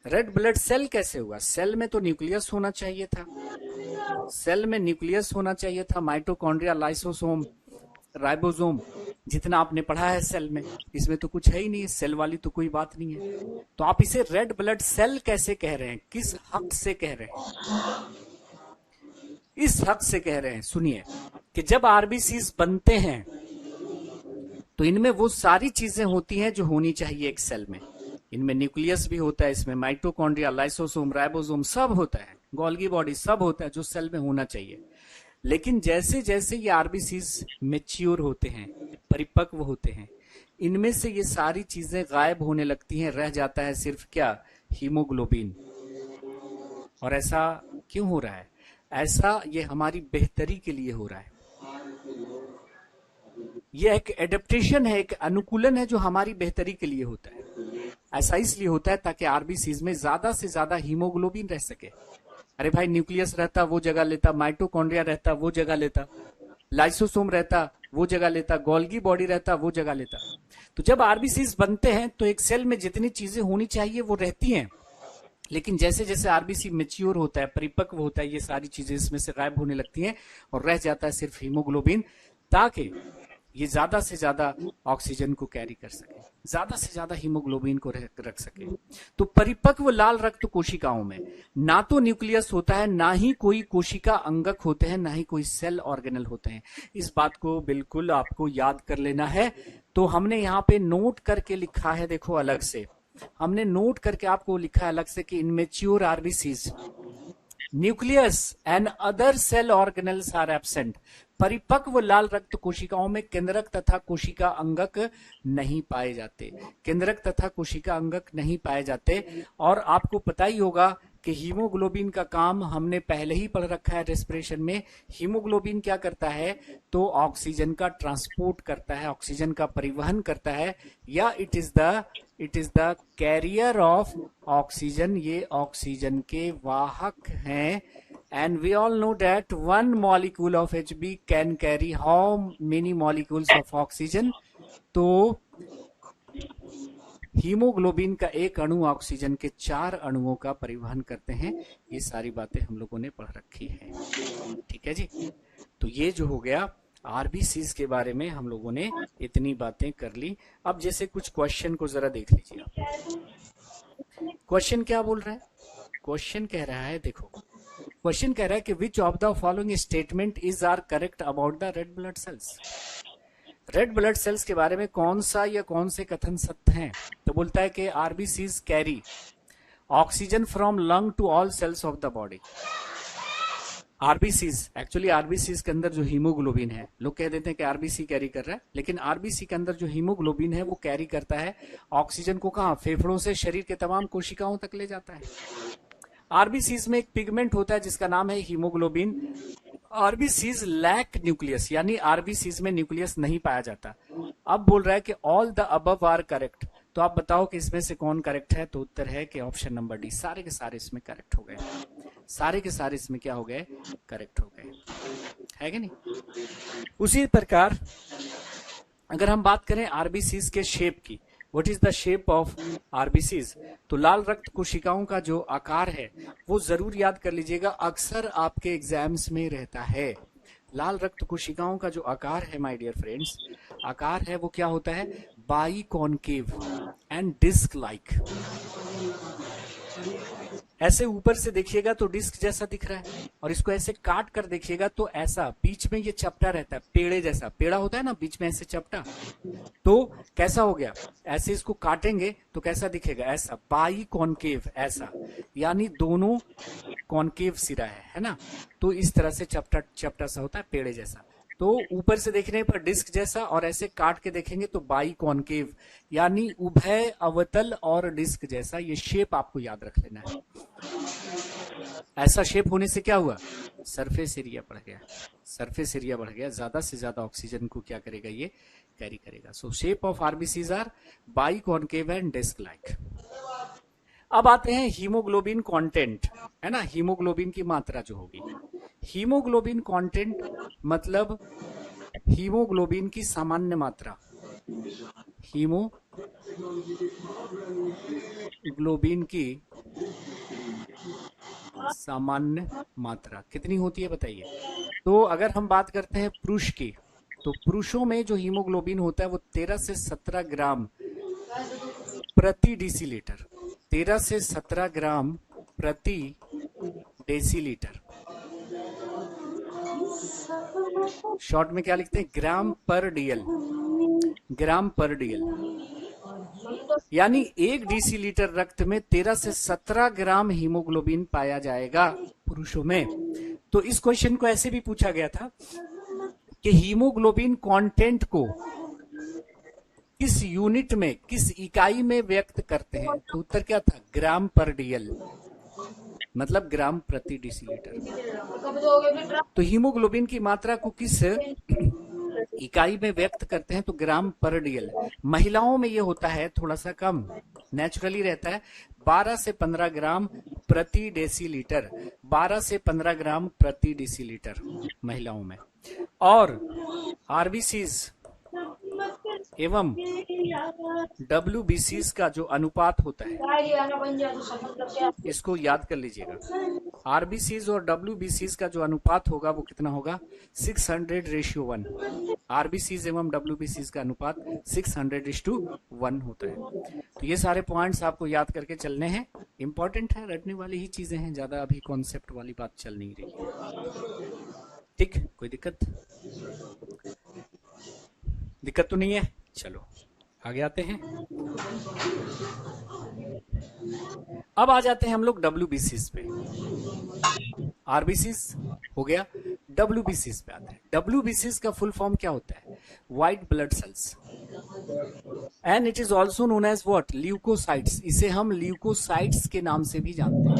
रेड ब्लड सेल कैसे हुआ? सेल में तो न्यूक्लियस होना चाहिए था, सेल में न्यूक्लियस होना चाहिए था, माइटोकॉन्ड्रिया, लाइसोसोम, राइबोसोम, जितना आपने पढ़ा है सेल में, इसमें तो कुछ है ही नहीं है, सेल वाली तो कोई बात नहीं है। तो आप इसे रेड ब्लड सेल कैसे कह रहे हैं? किस हक से कह रहे हैं? इस हक से कह रहे हैं, सुनिए, कि जब आरबीसीज बनते हैं तो इनमें वो सारी चीजें होती हैं जो होनी चाहिए एक सेल में। इनमें न्यूक्लियस भी होता है, इसमें माइटोकॉन्ड्रिया, लाइसोसोम, राइबोसोम सब होता है, गोल्गी बॉडी सब होता है जो सेल में होना चाहिए। लेकिन जैसे जैसे ये आरबीसीज मेच्योर होते हैं, परिपक्व होते हैं, इनमें से ये सारी चीजें गायब होने लगती हैं, रह जाता है सिर्फ क्या? हीमोग्लोबिन। और ऐसा क्यों हो रहा है? ऐसा ये हमारी बेहतरी के लिए हो रहा है। ये एक एडेप्टेशन है, एक अनुकूलन है जो हमारी बेहतरी के लिए होता है। ऐसा इसलिए होता है ताकि आरबीसीज में ज्यादा से ज्यादा हीमोग्लोबिन रह सके। अरे भाई न्यूक्लियस रहता वो जगह लेता, माइटोकॉन्ड्रिया रहता वो जगह लेता, लाइसोसोम रहता वो जगह लेता, गोल्गी बॉडी रहता वो जगह लेता। तो जब आरबीसीज बनते हैं तो एक सेल में जितनी चीजें होनी चाहिए वो रहती हैं, लेकिन जैसे जैसे आरबीसी मेच्योर होता है, परिपक्व होता है, ये सारी चीजें इसमें से गायब होने लगती हैं और रह जाता है सिर्फ हीमोग्लोबिन, ताकि ये ज्यादा से ज्यादा ऑक्सीजन को कैरी कर सके, ज्यादा से ज्यादा हीमोग्लोबिन को रख सके। तो परिपक्व लाल रक्त कोशिकाओं में ना तो न्यूक्लियस होता है, ना ही कोई कोशिका अंगक होते हैं, ना ही कोई सेल ऑर्गेनल होते हैं। इस बात को बिल्कुल आपको याद कर लेना है। तो हमने यहाँ पे नोट करके लिखा है, देखो अलग से हमने नोट करके आपको लिखा है अलग से कि in mature RBCs nucleus and other cell organelles are absent. परिपक्व लाल रक्त कोशिकाओं में केंद्रक तथा कोशिका अंगक नहीं पाए जाते, केंद्रक तथा कोशिका अंगक नहीं पाए जाते। और आपको पता ही होगा कि हीमोग्लोबिन का काम हमने पहले ही पढ़ रखा है रेस्पिरेशन में। हीमोग्लोबिन क्या करता है, तो ऑक्सीजन का ट्रांसपोर्ट करता है, ऑक्सीजन का परिवहन करता है, या it is the carrier of oxygen, ये ऑक्सीजन के वाहक हैं। And we all know that one molecule of Hb can carry how many molecules of oxygen. तो हीमोग्लोबिन का एक अणु ऑक्सीजन के 4 अणुओं का परिवहन करते हैं। ये सारी बातें हम लोगों ने पढ़ रखी है, ठीक है जी। तो ये जो हो गया आरबीसीज के बारे में हम लोगों ने इतनी बातें कर ली। अब जैसे कुछ क्वेश्चन को जरा देख लीजिए आप। क्वेश्चन क्या बोल रहा है, क्वेश्चन कह रहा है, देखो क्वेश्चन कह रहा है कि which of the following statement is are correct about the red blood cells. Red blood cells के बारे में कौन सा या कौन से कथन सत्य हैं। तो बोलता है कि RBCs carry oxygen from lung to all cells of the body. RBCs, actually RBCs के अंदर जो हीमोग्लोबिन है, लोग कह देते हैं कि आरबीसी कैरी कर रहा है, लेकिन आरबीसी के अंदर जो हीमोग्लोबिन है वो कैरी करता है ऑक्सीजन को, कहां, फेफड़ों से शरीर के तमाम कोशिकाओं तक ले जाता है। आरबीसीज में एक पिगमेंट होता है जिसका नाम है हीमोग्लोबिन। आरबीसीज लैक न्यूक्लियस, यानी आरबीसीज में न्यूक्लियस नहीं पाया जाता। अब बोल रहा है कि all the above are correct. तो आप बताओ कि इसमें से कौन करेक्ट है। तो उत्तर है कि ऑप्शन नंबर डी, सारे के सारे इसमें करेक्ट हो गए, सारे के सारे इसमें क्या हो गए, करेक्ट हो गए, है कि नहीं। उसी प्रकार अगर हम बात करें आरबीसीज के शेप की, what is the shape of RBCs, तो लाल रक्त कोशिकाओं का जो आकार है वो जरूर याद कर लीजिएगा, अक्सर आपके एग्जाम्स में रहता है। लाल रक्त कोशिकाओं का जो आकार है माय डियर फ्रेंड्स, आकार है वो क्या होता है, biconcave and disc like. ऐसे ऊपर से देखिएगा तो डिस्क जैसा दिख रहा है, और इसको ऐसे काट कर देखिएगा तो ऐसा बीच में ये चपटा रहता है, पेड़े जैसा, पेड़ा होता है ना बीच में ऐसे चपटा, तो कैसा हो गया, ऐसे इसको काटेंगे तो कैसा दिखेगा, ऐसा बाई कॉनकेव, ऐसा, यानी दोनों कॉनकेव सिरा है ना। तो इस तरह से चपटा चपटा सा होता है, पेड़े जैसा। तो ऊपर से देखने पर डिस्क जैसा, और ऐसे काट के देखेंगे तो बाई कॉनकेव, यानी उभय अवतल और डिस्क जैसा। ये शेप आपको याद रख लेना है। ऐसा शेप होने से क्या हुआ, सरफेस एरिया बढ़ गया, सरफेस एरिया बढ़ गया, ज्यादा से ज्यादा ऑक्सीजन को क्या करेगा, ये कैरी करेगा। So shape of RBCs are biconcave and disc like. अब आते हैं हीमोग्लोबिन कंटेंट, है ना, हीमोग्लोबिन की मात्रा जो होगी। हीमोग्लोबिन कंटेंट मतलब हीमोग्लोबिन की सामान्य मात्रा, हीमोग्लोबिन की सामान्य मात्रा कितनी होती है बताइए। तो अगर हम बात करते हैं पुरुष की, तो पुरुषों में जो हीमोग्लोबिन होता है वो 13 से 17 ग्राम प्रति डेसीलीटर, 13 से 17 ग्राम प्रति डेसीलीटर। शॉर्ट में क्या लिखते हैं, ग्राम पर डीएल, ग्राम पर डीएल, यानी 1 डेसीलीटर रक्त में 13 से 17 ग्राम हीमोग्लोबिन पाया जाएगा पुरुषों में। तो इस क्वेश्चन को ऐसे भी पूछा गया था कि हीमोग्लोबिन कंटेंट को किस यूनिट में, किस इकाई में व्यक्त करते हैं। तो उत्तर क्या था, ग्राम पर डीएल, मतलब ग्राम प्रति डेसीलीटर। तो हीमोग्लोबिन की मात्रा को किस इकाई में व्यक्त करते हैं, तो ग्राम पर डीएल। महिलाओं में ये होता है थोड़ा सा कम, नेचुरली रहता है 12 से 15 ग्राम प्रति डेसीलीटर, 12 से 15 ग्राम प्रति डेसीलीटर महिलाओं में। और आरबीसीज एवं WBCs का जो अनुपात होता है, इसको याद कर लीजिएगा। आरबीसीज और WBCs का जो अनुपात होगा वो कितना होगा? 600:1। आरबीसीज एवं WBCs का अनुपात 600:1 होता है। तो ये सारे पॉइंट्स आपको याद करके चलने हैं, इंपॉर्टेंट है, रटने वाली ही चीजें हैं, ज्यादा अभी कॉन्सेप्ट वाली बात चल नहीं रही है। ठीक, कोई दिक्कत तो नहीं है? चलो आगे आते हैं। अब आ जाते हैं हम लोग WBCs पे। आरबीसीज हो गया, WBCs पे आते हैं। WBCs का फुल फॉर्म क्या होता है? White blood cells, and it is also known as what? Leucocytes. इसे हम ल्यूकोसाइट्स के नाम से भी जानते हैं।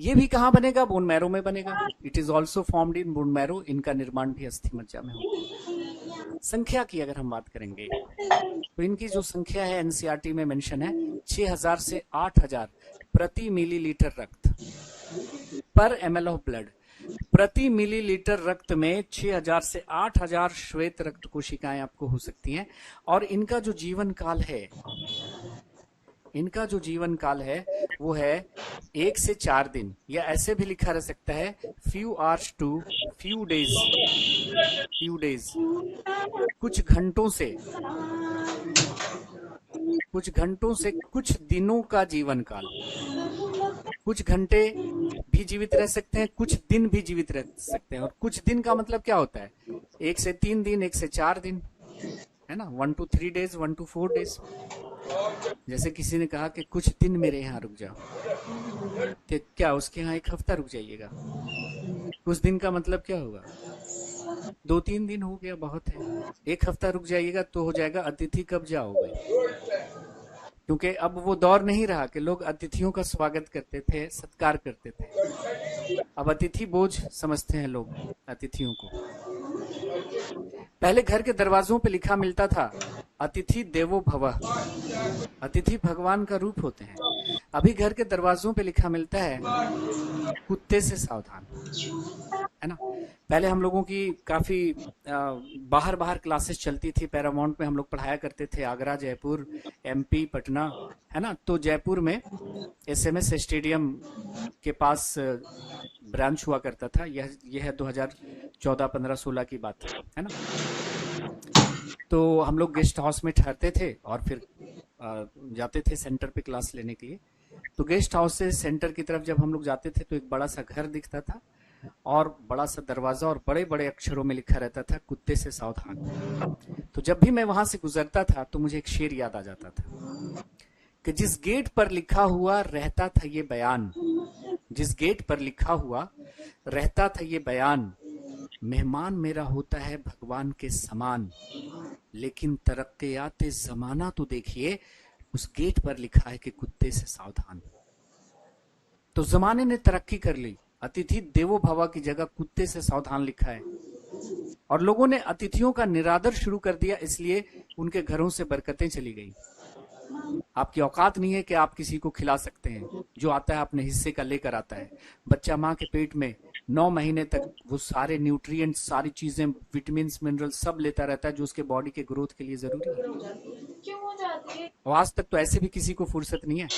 ये भी कहां बनेगा? बोन मैरो में बनेगा। It is also formed in bone marrow. इनका निर्माण भी अस्थि मज्जा में होता है। संख्या की अगर हम बात करेंगे तो इनकी जो संख्या है एनसीईआरटी में मेंशन है 6000 से 8000 प्रति मिलीलीटर रक्त, पर ml ऑफ ब्लड। प्रति मिलीलीटर रक्त में 6000 से 8000 श्वेत रक्त कोशिकाएं आपको हो सकती हैं। और इनका जो जीवन काल है वो है 1 से 4 दिन, या ऐसे भी लिखा रह सकता है few hours to few days, कुछ घंटों से कुछ दिनों का जीवन काल। कुछ घंटे भी जीवित रह सकते हैं, कुछ दिन भी जीवित रह सकते हैं। और कुछ दिन का मतलब क्या होता है? 1 से 3 दिन, 1 से 4 दिन, है ना? 1 to 3 days, 1 to 4 days। जैसे किसी ने कहा कि कुछ दिन मेरे यहाँ रुक जाओ, तो क्या उसके यहाँ 1 हफ्ता रुक जाइएगा? कुछ दिन का मतलब क्या होगा? 2-3 दिन हो गया, बहुत है। 1 हफ्ता रुक जाइएगा तो हो जाएगा अतिथि कब जाओगे। क्योंकि अब वो दौर नहीं रहा कि लोग अतिथियों का स्वागत करते थे, सत्कार करते थे। अब अतिथि बोझ समझते हैं लोग अतिथियों को। पहले घर के दरवाजों पे लिखा मिलता था अतिथि देवो भवः, अतिथि भगवान का रूप होते हैं। अभी घर के दरवाजों पे लिखा मिलता है कुत्ते से सावधान, है ना? पहले हम लोगों की काफी बाहर क्लासेस चलती थी। पैरामाउंट में हम लोग पढ़ाया करते थे, आगरा, जयपुर, MP, पटना, है ना? तो जयपुर में SMS स्टेडियम के पास ब्रांच हुआ करता था। यह है 2014, 15, 16 की बात है ना? तो हम लोग गेस्ट हाउस में ठहरते थे और फिर जाते थे सेंटर पे क्लास लेने के लिए। तो गेस्ट हाउस से सेंटर की तरफ जब हम लोग जाते थे तो एक बड़ा सा घर दिखता था और बड़ा सा दरवाजा और बड़े बड़े अक्षरों में लिखा रहता था कुत्ते से सावधान। तो जब भी मैं वहां से गुजरता था तो मुझे एक शेर याद आ जाता था कि जिस गेट पर लिखा हुआ रहता था ये बयान, जिस गेट पर लिखा हुआ रहता था ये बयान, मेहमान मेरा होता है भगवान के समान, लेकिन तरक्कियाते जमाना तो देखिए, उस गेट पर लिखा है कि कुत्ते से सावधान। तो जमाने ने तरक्की कर ली, अतिथि देवो भव की जगह कुत्ते से सावधान लिखा है, और लोगों ने अतिथियों का निरादर शुरू कर दिया, इसलिए उनके घरों से बरकतें चली गई। आपकी औकात नहीं है कि आप किसी को खिला सकते हैं, जो आता है अपने हिस्से का लेकर आता है। बच्चा माँ के पेट में 9 महीने तक वो सारे न्यूट्रिएंट्स, सारी चीजें, विटामिन, मिनरल सब लेता रहता है जो उसके बॉडी के ग्रोथ के लिए जरूरी है। और आज तक तो ऐसे भी किसी को फुर्सत नहीं है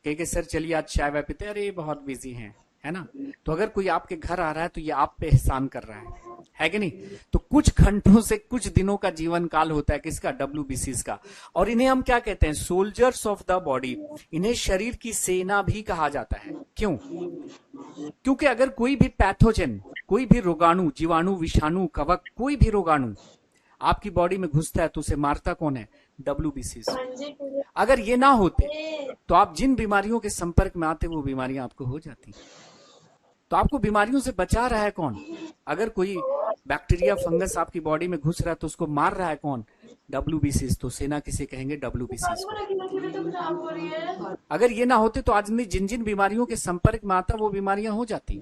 कि सर चलिए आज चाय वाय पीते, अरे बहुत बिजी हैं, है ना? तो अगर कोई आपके घर आ रहा है तो ये आप पे एहसान कर रहा है कि नहीं? तो कुछ घंटों से कुछ दिनों का जीवन काल होता है किसका? WBCs का। और इन्हें हम क्या कहते हैं? Soldiers of the body. इन्हें शरीर की सेना भी कहा जाता है। क्यों? क्योंकि अगर कोई भी पैथोजन, कोई भी रोगाणु, जीवाणु, विषाणु, कवक, कोई भी रोगाणु आपकी बॉडी में घुसता है तो उसे मारता कौन है? WBCs। अगर ये ना होते तो आप जिन बीमारियों के संपर्क में आते वो बीमारियां आपको हो जाती। तो आपको बीमारियों से बचा रहा है कौन? अगर कोई बैक्टीरिया, फंगस आपकी बॉडी में घुस रहा है तो उसको मार रहा है कौन? WBCs। तो सेना किसे कहेंगे? WBCs को। अगर ये ना होते तो आज जिन जिन बीमारियों के संपर्क में आता वो बीमारियां हो जाती।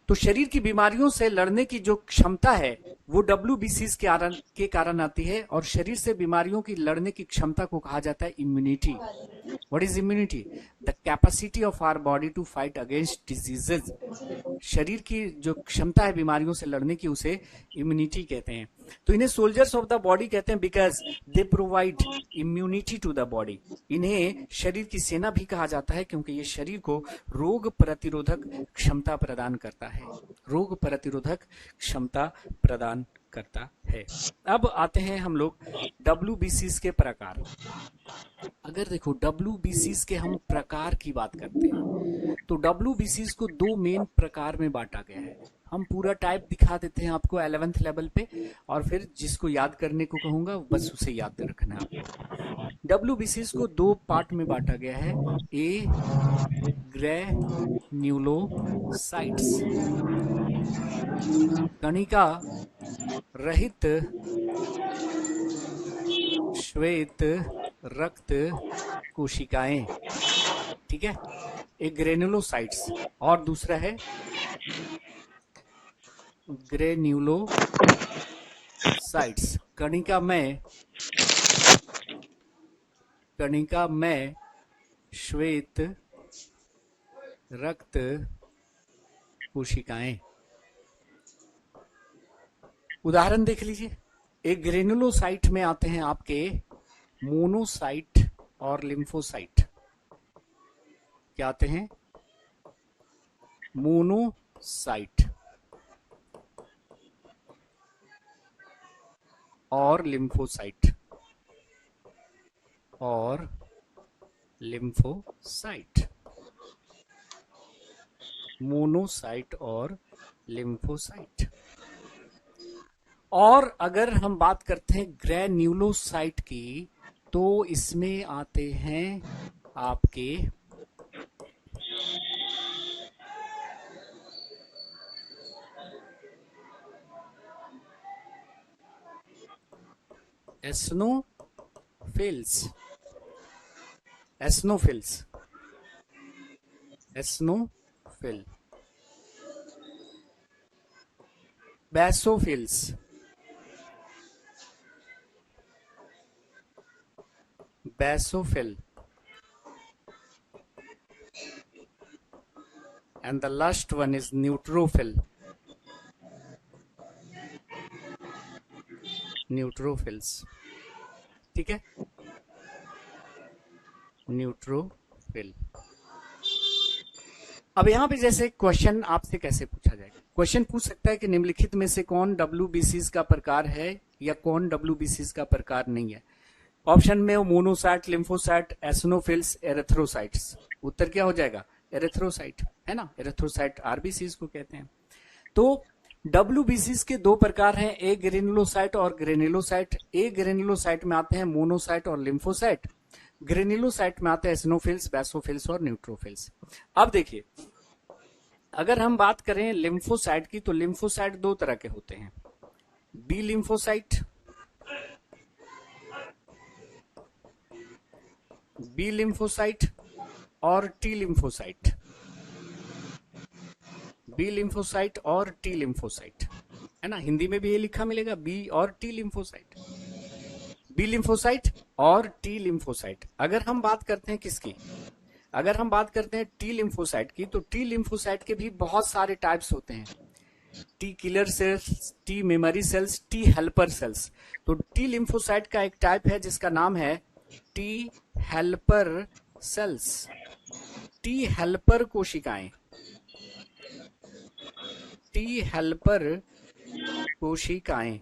तो शरीर की बीमारियों से लड़ने की जो क्षमता है वो WBCs के कारण आती है, और शरीर से बीमारियों की लड़ने की क्षमता को कहा जाता है immunity. What is immunity? The capacity of our body to fight against diseases. शरीर की जो क्षमता है बीमारियों से लड़ने की, उसे इम्यूनिटी कहते हैं। तो इन्हें सोल्जर्स ऑफ द बॉडी कहते हैं because they provide immunity to the body. इन्हें शरीर की सेना भी कहा जाता है क्योंकि ये शरीर को रोग प्रतिरोधक क्षमता प्रदान करता है, रोग प्रतिरोधक क्षमता प्रदान करता है। अब आते हैं हम लोग WBCs के प्रकार। अगर देखो WBCs के हम प्रकार की बात करते हैं तो WBCs को दो मेन प्रकार में बांटा गया है। हम पूरा टाइप दिखा देते हैं आपको 11th लेवल पे, और फिर जिसको याद करने को कहूंगा बस उसे याद रखना है आपको। WBCs को दो पार्ट में बांटा गया है। ए, ग्रैन्युलोसाइट्स, कणिका रहित श्वेत रक्त कोशिकाएं, ठीक है, एक ग्रेन्युलोसाइट्स, और दूसरा है ग्रेन्युलोसाइट्स, कणिका में श्वेत रक्त कोशिकाएं। उदाहरण देख लीजिए। एक ग्रेनुलोसाइट में आते हैं आपके मोनोसाइट और लिम्फोसाइट। क्या आते हैं? मोनोसाइट और लिम्फोसाइट, मोनोसाइट और लिम्फोसाइट। और अगर हम बात करते हैं ग्रैन्युलोसाइट की, तो इसमें आते हैं आपके एस्नोफिल्स, basophils, basophil, and the last one is neutrophils. ठीक है, न्यूट्रोफिल। अब यहां पे जैसे क्वेश्चन आपसे कैसे पूछा जाएगा, क्वेश्चन पूछ सकता है कि निम्नलिखित में से कौन WBCs का प्रकार है या कौन WBCs का प्रकार नहीं है। ऑप्शन में मोनोसाइट, लिम्फोसाइट, एस्नोफिल्स, एरिथ्रोसाइट्स। उत्तर क्या हो जाएगा? एरिथ्रोसाइट, है ना। एरिथ्रोसाइट RBCs को कहते हैं। तो WBCs के दो प्रकार हैं, ए ग्रेनुलोसाइट और ग्रेनुलोसाइट। ए ग्रेनुलोसाइट में आते हैं मोनोसाइट और लिम्फोसाइट, ग्रेनुलोसाइट में आते हैं एस्नोफिल्स, बेसोफिल्स और न्यूट्रोफिल्स। अब देखिए, अगर हम बात करें लिम्फोसाइट की, तो लिम्फोसाइट दो तरह के होते हैं, बी लिम्फोसाइट, और टी लिम्फोसाइट। बी लिम्फोसाइट और टी लिम्फोसाइट, है ना। हिंदी में भी ये लिखा मिलेगा, बी और टी लिम्फोसाइट, बी लिम्फोसाइट और टी लिम्फोसाइट। अगर हम बात करते हैं किसकी, अगर हम बात करते हैं टी लिम्फोसाइट की, तो टी लिम्फोसाइट के भी बहुत सारे टाइप्स होते हैं। T killer cells, T memory cells, T helper cells. तो टी लिम्फोसाइट का एक टाइप है जिसका नाम है T helper cells, T helper कोशिकाएं, टी हेल्पर कोशिकाएं।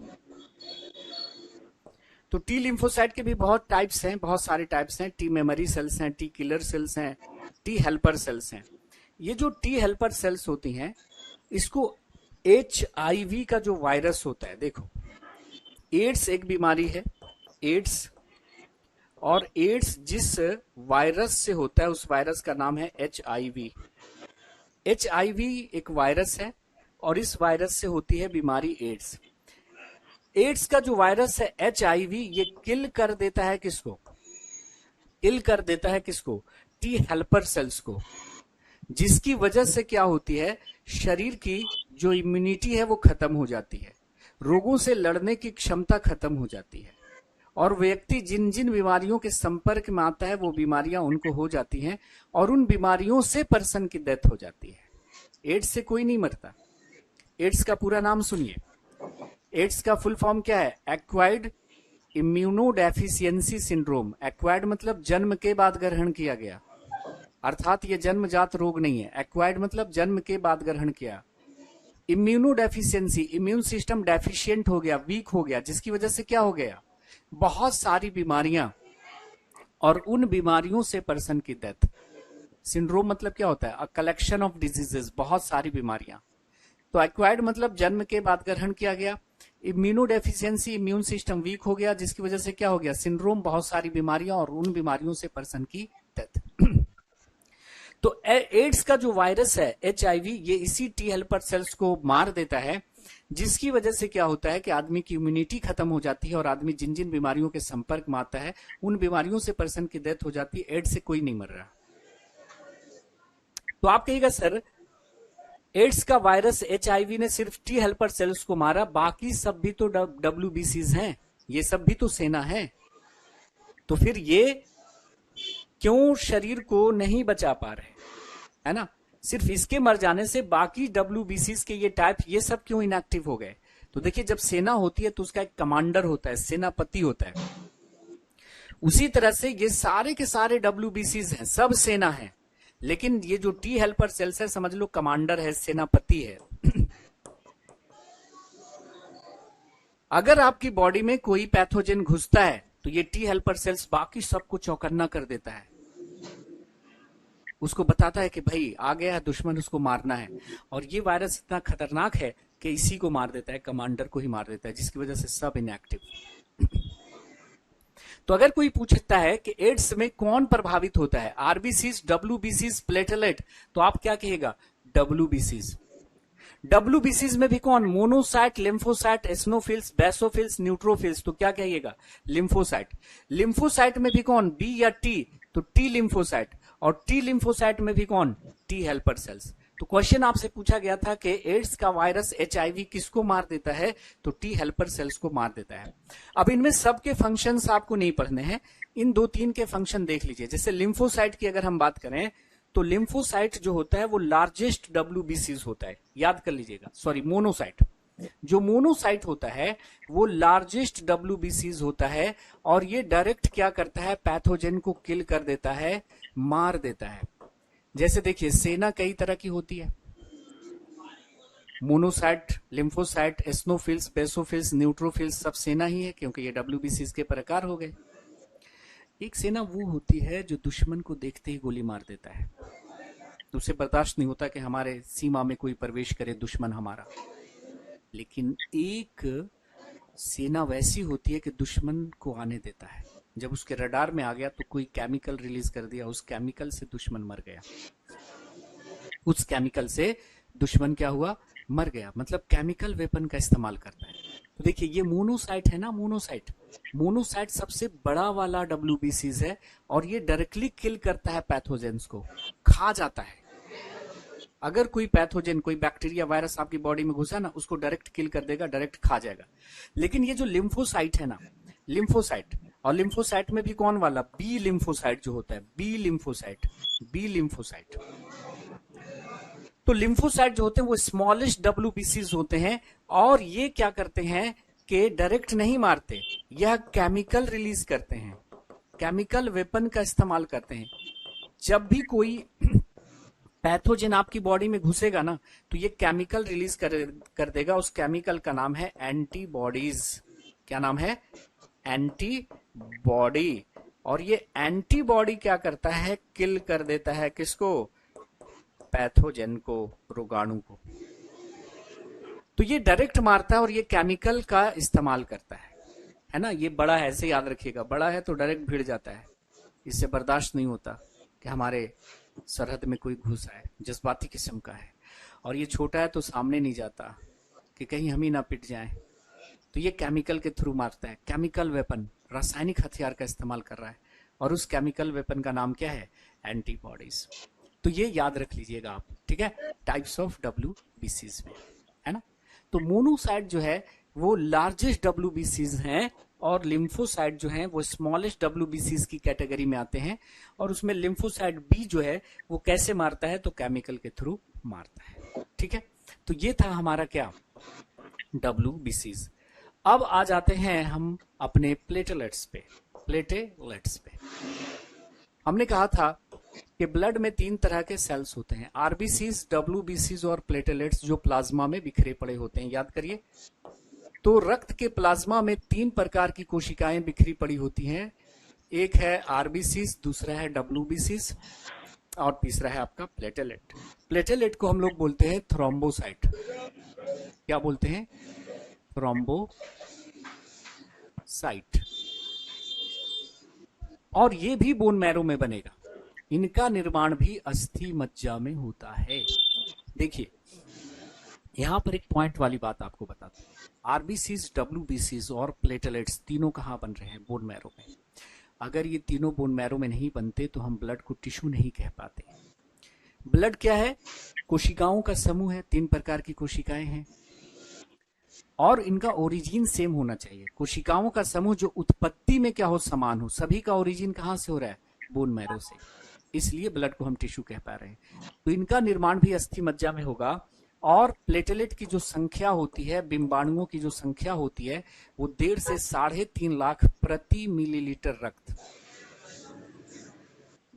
तो टी लिम्फोसाइट के भी बहुत टाइप्स हैं, बहुत सारे टाइप्स हैं। टी मेमोरी सेल्स हैं, टी किलर सेल्स हैं, टी हेल्पर सेल्स हैं। ये जो टी हेल्पर सेल्स होती हैं, इसको HIV का जो वायरस होता है, देखो एड्स एक बीमारी है, एड्स, और एड्स जिस वायरस से होता है उस वायरस का नाम है HIV। HIV एक वायरस है और इस वायरस से होती है बीमारी एड्स। एड्स का जो वायरस है HIV, ये किल कर देता है किसको? किल कर देता है किसको? टी हेल्पर सेल्स को। जिसकी वजह से क्या होती है, शरीर की जो इम्यूनिटी है वो खत्म हो जाती है, रोगों से लड़ने की क्षमता खत्म हो जाती है, और व्यक्ति जिन जिन बीमारियों के संपर्क में आता है वो बीमारियां उनको हो जाती हैं, और उन बीमारियों से पर्सन की डेथ हो जाती है। एड्स से कोई नहीं मरता। एड्स का पूरा नाम सुनिए। एड्स का फुल फॉर्म क्या है? Acquired immunodeficiency syndrome. एक्वायर्ड मतलब जन्म के बाद ग्रहण किया गया, अर्थात ये जन्मजात रोग नहीं है। एक्वायर्ड मतलब जन्म के बाद ग्रहण किया। इम्यूनोडेफिशिएंसी, इम्यून सिस्टम डेफिशिएंट हो गया, वीक हो गया, जिसकी वजह से क्या हो गया, बहुत सारी बीमारियां, और उन बीमारियों से पर्सन की डेथ। सिंड्रोम मतलब क्या होता है? अ कलेक्शन ऑफ डिजीजेस, बहुत सारी बीमारियां। तो एक्वायर्ड मतलब जन्म के बाद ग्रहण किया गया। इम्यूनोडेफिशिएंसी, इम्यून सिस्टम वीक हो गया, जिसकी वजह से क्या हो गया, सिंड्रोम, बहुत सारी बीमारियां, और उन बीमारियों से पर्सन की डेथ। तो एड्स का जो वायरस है HIV, ये इसी टी हेल्पर सेल्स को मार देता है, जिसकी वजह से क्या होता है कि आदमी की इम्यूनिटी खत्म हो जाती है, और आदमी जिन जिन बीमारियों के संपर्क में आता है उन बीमारियों से पर्सन की डेथ हो जाती है। एड्स से कोई नहीं मर रहा। तो आप कहिएगा सर, एड्स का वायरस HIV ने सिर्फ टी हेल्पर सेल्स को मारा, बाकी सब भी तो WBCs हैं, ये सब भी तो सेना है, तो फिर ये क्यों शरीर को नहीं बचा पा रहे, है ना? सिर्फ इसके मर जाने से बाकी WBCs के ये टाइप, ये सब क्यों इनएक्टिव हो गए? तो देखिए, जब सेना होती है तो उसका एक कमांडर होता है, सेनापति होता है। उसी तरह से ये सारे के सारे WBCs हैं, सब सेना है, लेकिन ये जो टी हेल्पर सेल्स है, समझ लो कमांडर है, सेनापति है। अगर आपकी बॉडी में कोई पैथोजन घुसता है तो ये टी हेल्पर सेल्स बाकी सबको चौकन्ना कर देता है, उसको बताता है कि भाई आ गया है दुश्मन, उसको मारना है। और ये वायरस इतना खतरनाक है कि इसी को मार देता है, कमांडर को ही मार देता है, जिसकी वजह से सब इनएक्टिव। तो अगर कोई पूछता है कि एड्स में कौन प्रभावित होता है, RBCs, WBCs, प्लेटलेट, तो आप क्या कहेगा? WBCs। WBCs में भी कौन? मोनोसाइट, लिम्फोसाइट, एस्नोफिल्स, बेसोफिल्स, न्यूट्रोफिल्स, तो क्या कहिएगा? लिम्फोसाइट। लिम्फोसाइट में भी कौन? B या T, तो T लिम्फोसाइट। और T लिम्फोसाइट में भी कौन? T helper cells. तो क्वेश्चन आपसे पूछा गया था कि एड्स का वायरस HIV किसको मार देता है? तो T हेल्पर सेल्स को मार देता है। अब इनमें सबके फंक्शंस आपको नहीं पढ़ने हैं, इन 2-3 के फंक्शन देख लीजिए। जैसे लिम्फोसाइट की अगर हम बात करें तो लिम्फोसाइट जो होता है वो लार्जेस्ट WBCs होता है, याद कर लीजिएगा। Sorry, monocyte. जो मोनोसाइट होता है वो लार्जेस्ट WBCs होता है, और ये डायरेक्ट क्या करता है? पैथोजन को किल कर देता है, मार देता है। जैसे देखिए, सेना कई तरह की होती है, मोनोसाइट, लिम्फोसाइट, एस्नोफिल्स, बेसोफिल्स, न्यूट्रोफिल्स, सब सेना ही है, क्योंकि ये WBCs के प्रकार हो गए। एक सेना वो होती है जो दुश्मन को देखते ही गोली मार देता है, तो उसे बर्दाश्त नहीं होता कि हमारे सीमा में कोई प्रवेश करे दुश्मन हमारा। लेकिन एक सेना वैसी होती है कि दुश्मन को आने देता है, जब उसके रडार में आ गया तो कोई केमिकल रिलीज कर दिया, उस केमिकल से दुश्मन मर गया, उस केमिकल से दुश्मन क्या हुआ? मर गया। मतलब केमिकल वेपन का इस्तेमाल करता है। तो देखिए, ये मोनोसाइट है ना, मोनोसाइट। मोनोसाइट सबसे बड़ा वाला WBCs है, और ये डायरेक्टली किल करता है पैथोजेंस को, खा जाता है। अगर कोई पैथोजन, कोई बैक्टीरिया, वायरस आपकी बॉडी में घुसा ना, उसको डायरेक्ट किल कर देगा, डायरेक्ट खा जाएगा। लेकिन ये जो लिम्फोसाइट है ना, लिम्फोसाइट, और लिम्फोसाइट में भी कौन वाला? B लिम्फोसाइट जो होता है, B लिम्फोसाइट, B लिम्फोसाइट। तो लिम्फोसाइट जो होते हैं वो स्मॉलेस्ट WBCs होते हैं, और ये क्या करते हैं कि डायरेक्ट नहीं मारते, यह केमिकल रिलीज करते हैं, केमिकल वेपन का इस्तेमाल करते हैं। जब भी कोई पैथोजन आपकी बॉडी में घुसेगा ना, तो ये केमिकल रिलीज कर देगा। उस केमिकल का नाम है एंटीबॉडीज। क्या नाम है? एंटीबॉडी। और ये एंटीबॉडी क्या करता है? किल कर देता है किसको? पैथोजन को, रोगाणु को। तो ये डायरेक्ट मारता है और ये केमिकल का इस्तेमाल करता है ना। ये बड़ा है, ऐसे याद रखिएगा, बड़ा है तो डायरेक्ट भिड़ जाता है, इससे बर्दाश्त नहीं होता कि हमारे सरहद में कोई घुस आए, जज्बाती किस्म का है। और ये छोटा है तो सामने नहीं जाता कि कहीं हम ही ना पिट जाएं, तो ये केमिकल के थ्रू मारता है। केमिकल वेपन, रासायनिक हथियार का इस्तेमाल कर रहा है, और उस केमिकल वेपन का नाम क्या है? एंटीबॉडीज। तो ये याद रख लीजिएगा आप, ठीक है, टाइप्स ऑफ WBCs में, है ना। तो मोनोसाइट जो है वो लार्जेस्ट WBCs हैं और लिम्फोसाइट जो हैं वो स्मॉलेस्ट WBCs की कैटेगरी में आते हैं। और उसमें लिम्फोसाइट बी जो है वो कैसे मारता है, तो केमिकल के थ्रू मारता है, ठीक है। तो ये था हमारा क्या, WBCs। अब आ जाते हैं हम अपने प्लेटलेट्स पे। प्लेटलेट्स पे हमने कहा था कि ब्लड में 3 तरह के सेल्स होते हैं, आरबीसीज, WBCs और प्लेटलेट्स, जो प्लाज्मा में बिखरे पड़े होते हैं, याद करिए। तो रक्त के प्लाज्मा में 3 प्रकार की कोशिकाएं बिखरी पड़ी होती हैं, एक है आरबीसीज, दूसरा है WBCs और तीसरा है आपका प्लेटलेट। प्लेटलेट को हम लोग बोलते हैं थ्रोम्बोसाइट। क्या बोलते हैं, थ्रोम्बोसाइट। और ये भी बोन मैरो में बनेगा, इनका निर्माण भी अस्थि मज्जा में होता है। देखिए यहां पर एक पॉइंट वाली बात आपको बताता हूं, आरबीसीज, WBCs और प्लेटलेट्स तीनों कहां बन रहे हैं, बोन मैरो में। अगर ये तीनों बोन मैरो में नहीं बनते तो हम ब्लड को टिश्यू नहीं कह पाते। ब्लड क्या है, कोशिकाओं का समूह है, 3 प्रकार की कोशिकाएं हैं और इनका ओरिजिन सेम होना चाहिए। कोशिकाओं का समूह जो उत्पत्ति में क्या हो, समान हो। सभी का ओरिजिन कहां से हो रहा है, बोन मैरो से, इसलिए ब्लड को हम टिश्यू कह पा रहे हैं। तो इनका निर्माण भी अस्थि मज्जा में होगा। और प्लेटलेट की जो संख्या होती है, बिंबाणुओं की जो संख्या होती है, वो 1.5 से 3.5 लाख प्रति मिलीलीटर रक्त,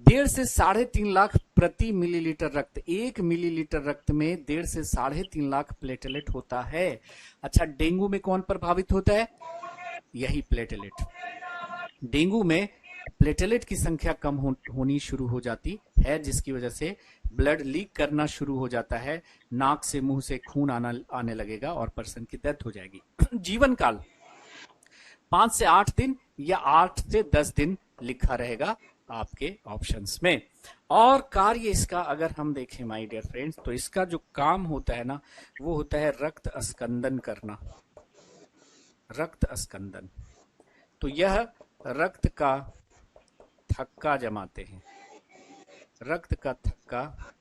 1.5 से 3.5 लाख प्रति मिलीलीटर रक्त। 1 मिलीलीटर रक्त में 1.5 से 3.5 लाख प्लेटलेट होता है। अच्छा, डेंगू में कौन प्रभावित होता है, यही प्लेटलेट। डेंगू में प्लेटलेट की संख्या कम होनी शुरू हो जाती है, जिसकी वजह से ब्लड लीक करना शुरू हो जाता है, नाक से मुंह से खून आने लगेगा और पर्सन की डेथ हो जाएगी। जीवन काल 5 से 8 दिन या 8 से 10 दिन लिखा रहेगा आपके ऑप्शंस में। और कार्य इसका अगर हम देखें माय डियर फ्रेंड्स, तो इसका जो काम होता है ना, वो होता है रक्त अस्कंदन करना, रक्त अस्कंदन। तो यह रक्त का थक्का जमाते हैं, रक्त का थक्का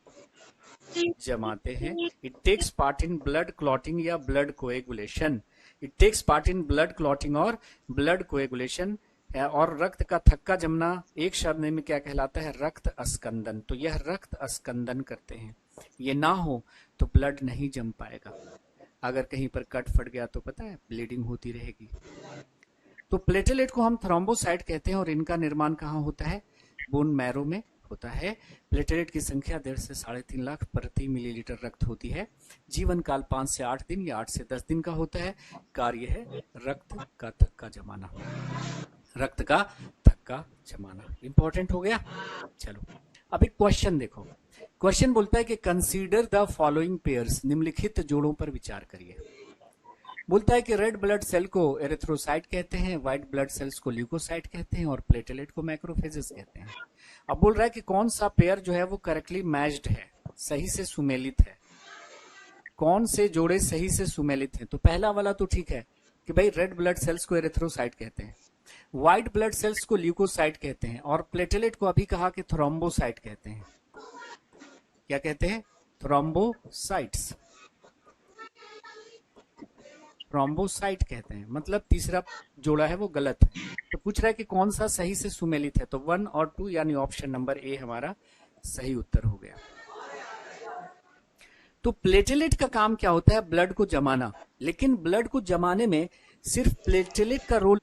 जमाते हैं। It takes part in blood clotting या blood coagulation, it takes part in blood clotting और ब्लड कोएगुलेशन। और रक्त का थक्का जमना एक शब्द में क्या कहलाता है, रक्त अस्कंदन। तो यह रक्त अस्कंदन करते हैं, ये ना हो तो ब्लड नहीं जम पाएगा। अगर कहीं पर कट फट गया तो पता है ब्लीडिंग होती रहेगी। तो प्लेटलेट को हम थ्रोम्बोसाइट कहते हैं और इनका निर्माण कहाँ होता है, बोन मैरो में होता है। प्लेटलेट की संख्या 1.5 से 3.5 लाख प्रति मिलीलीटर रक्त होती है। जीवन काल 5 से 8 दिन या 8 से 10 दिन का होता है। कार्य है रक्त का थक्का जमाना, रक्त का थक्का जमाना। इंपॉर्टेंट हो गया। चलो अब एक क्वेश्चन देखो। क्वेश्चन बोलता है कि कंसीडर द फॉलोइंग पेयर्स, निम्नलिखित जोड़ों पर विचार करिए। बोलता है कि रेड ब्लड सेल को एरिथ्रोसाइट कहते हैं, व्हाइट ब्लड सेल्स को ल्यूकोसाइट कहते हैं और प्लेटलेट को मैक्रोफेजेस कहते हैं। अब बोल रहा है कि कौन सा पेयर जो है वो करेक्टली मैच्ड है, सही से सुमेलित है, कौन से जोड़े सही से सुमेलित हैं। तो पहला वाला तो ठीक है कि भाई रेड ब्लड सेल्स को एरिथ्रोसाइट कहते हैं, व्हाइट ब्लड सेल्स को ल्यूकोसाइट कहते हैं और प्लेटलेट को अभी कहा कि थ्रोम्बोसाइट कहते हैं। क्या कहते हैं, थ्रोम्बोसाइट्स, थ्रोम्बोसाइट कहते हैं। मतलब तीसरा जोड़ा है वो गलत है। तो पूछ रहा है कि कौन सा सही से सुमेलित है, तो 1 और 2 यानी ऑप्शन नंबर ए हमारा सही उत्तर हो गया। तो प्लेटलेट का काम क्या होता है, ब्लड को जमाना। लेकिन ब्लड को जमाने में सिर्फ प्लेटलेट का रोल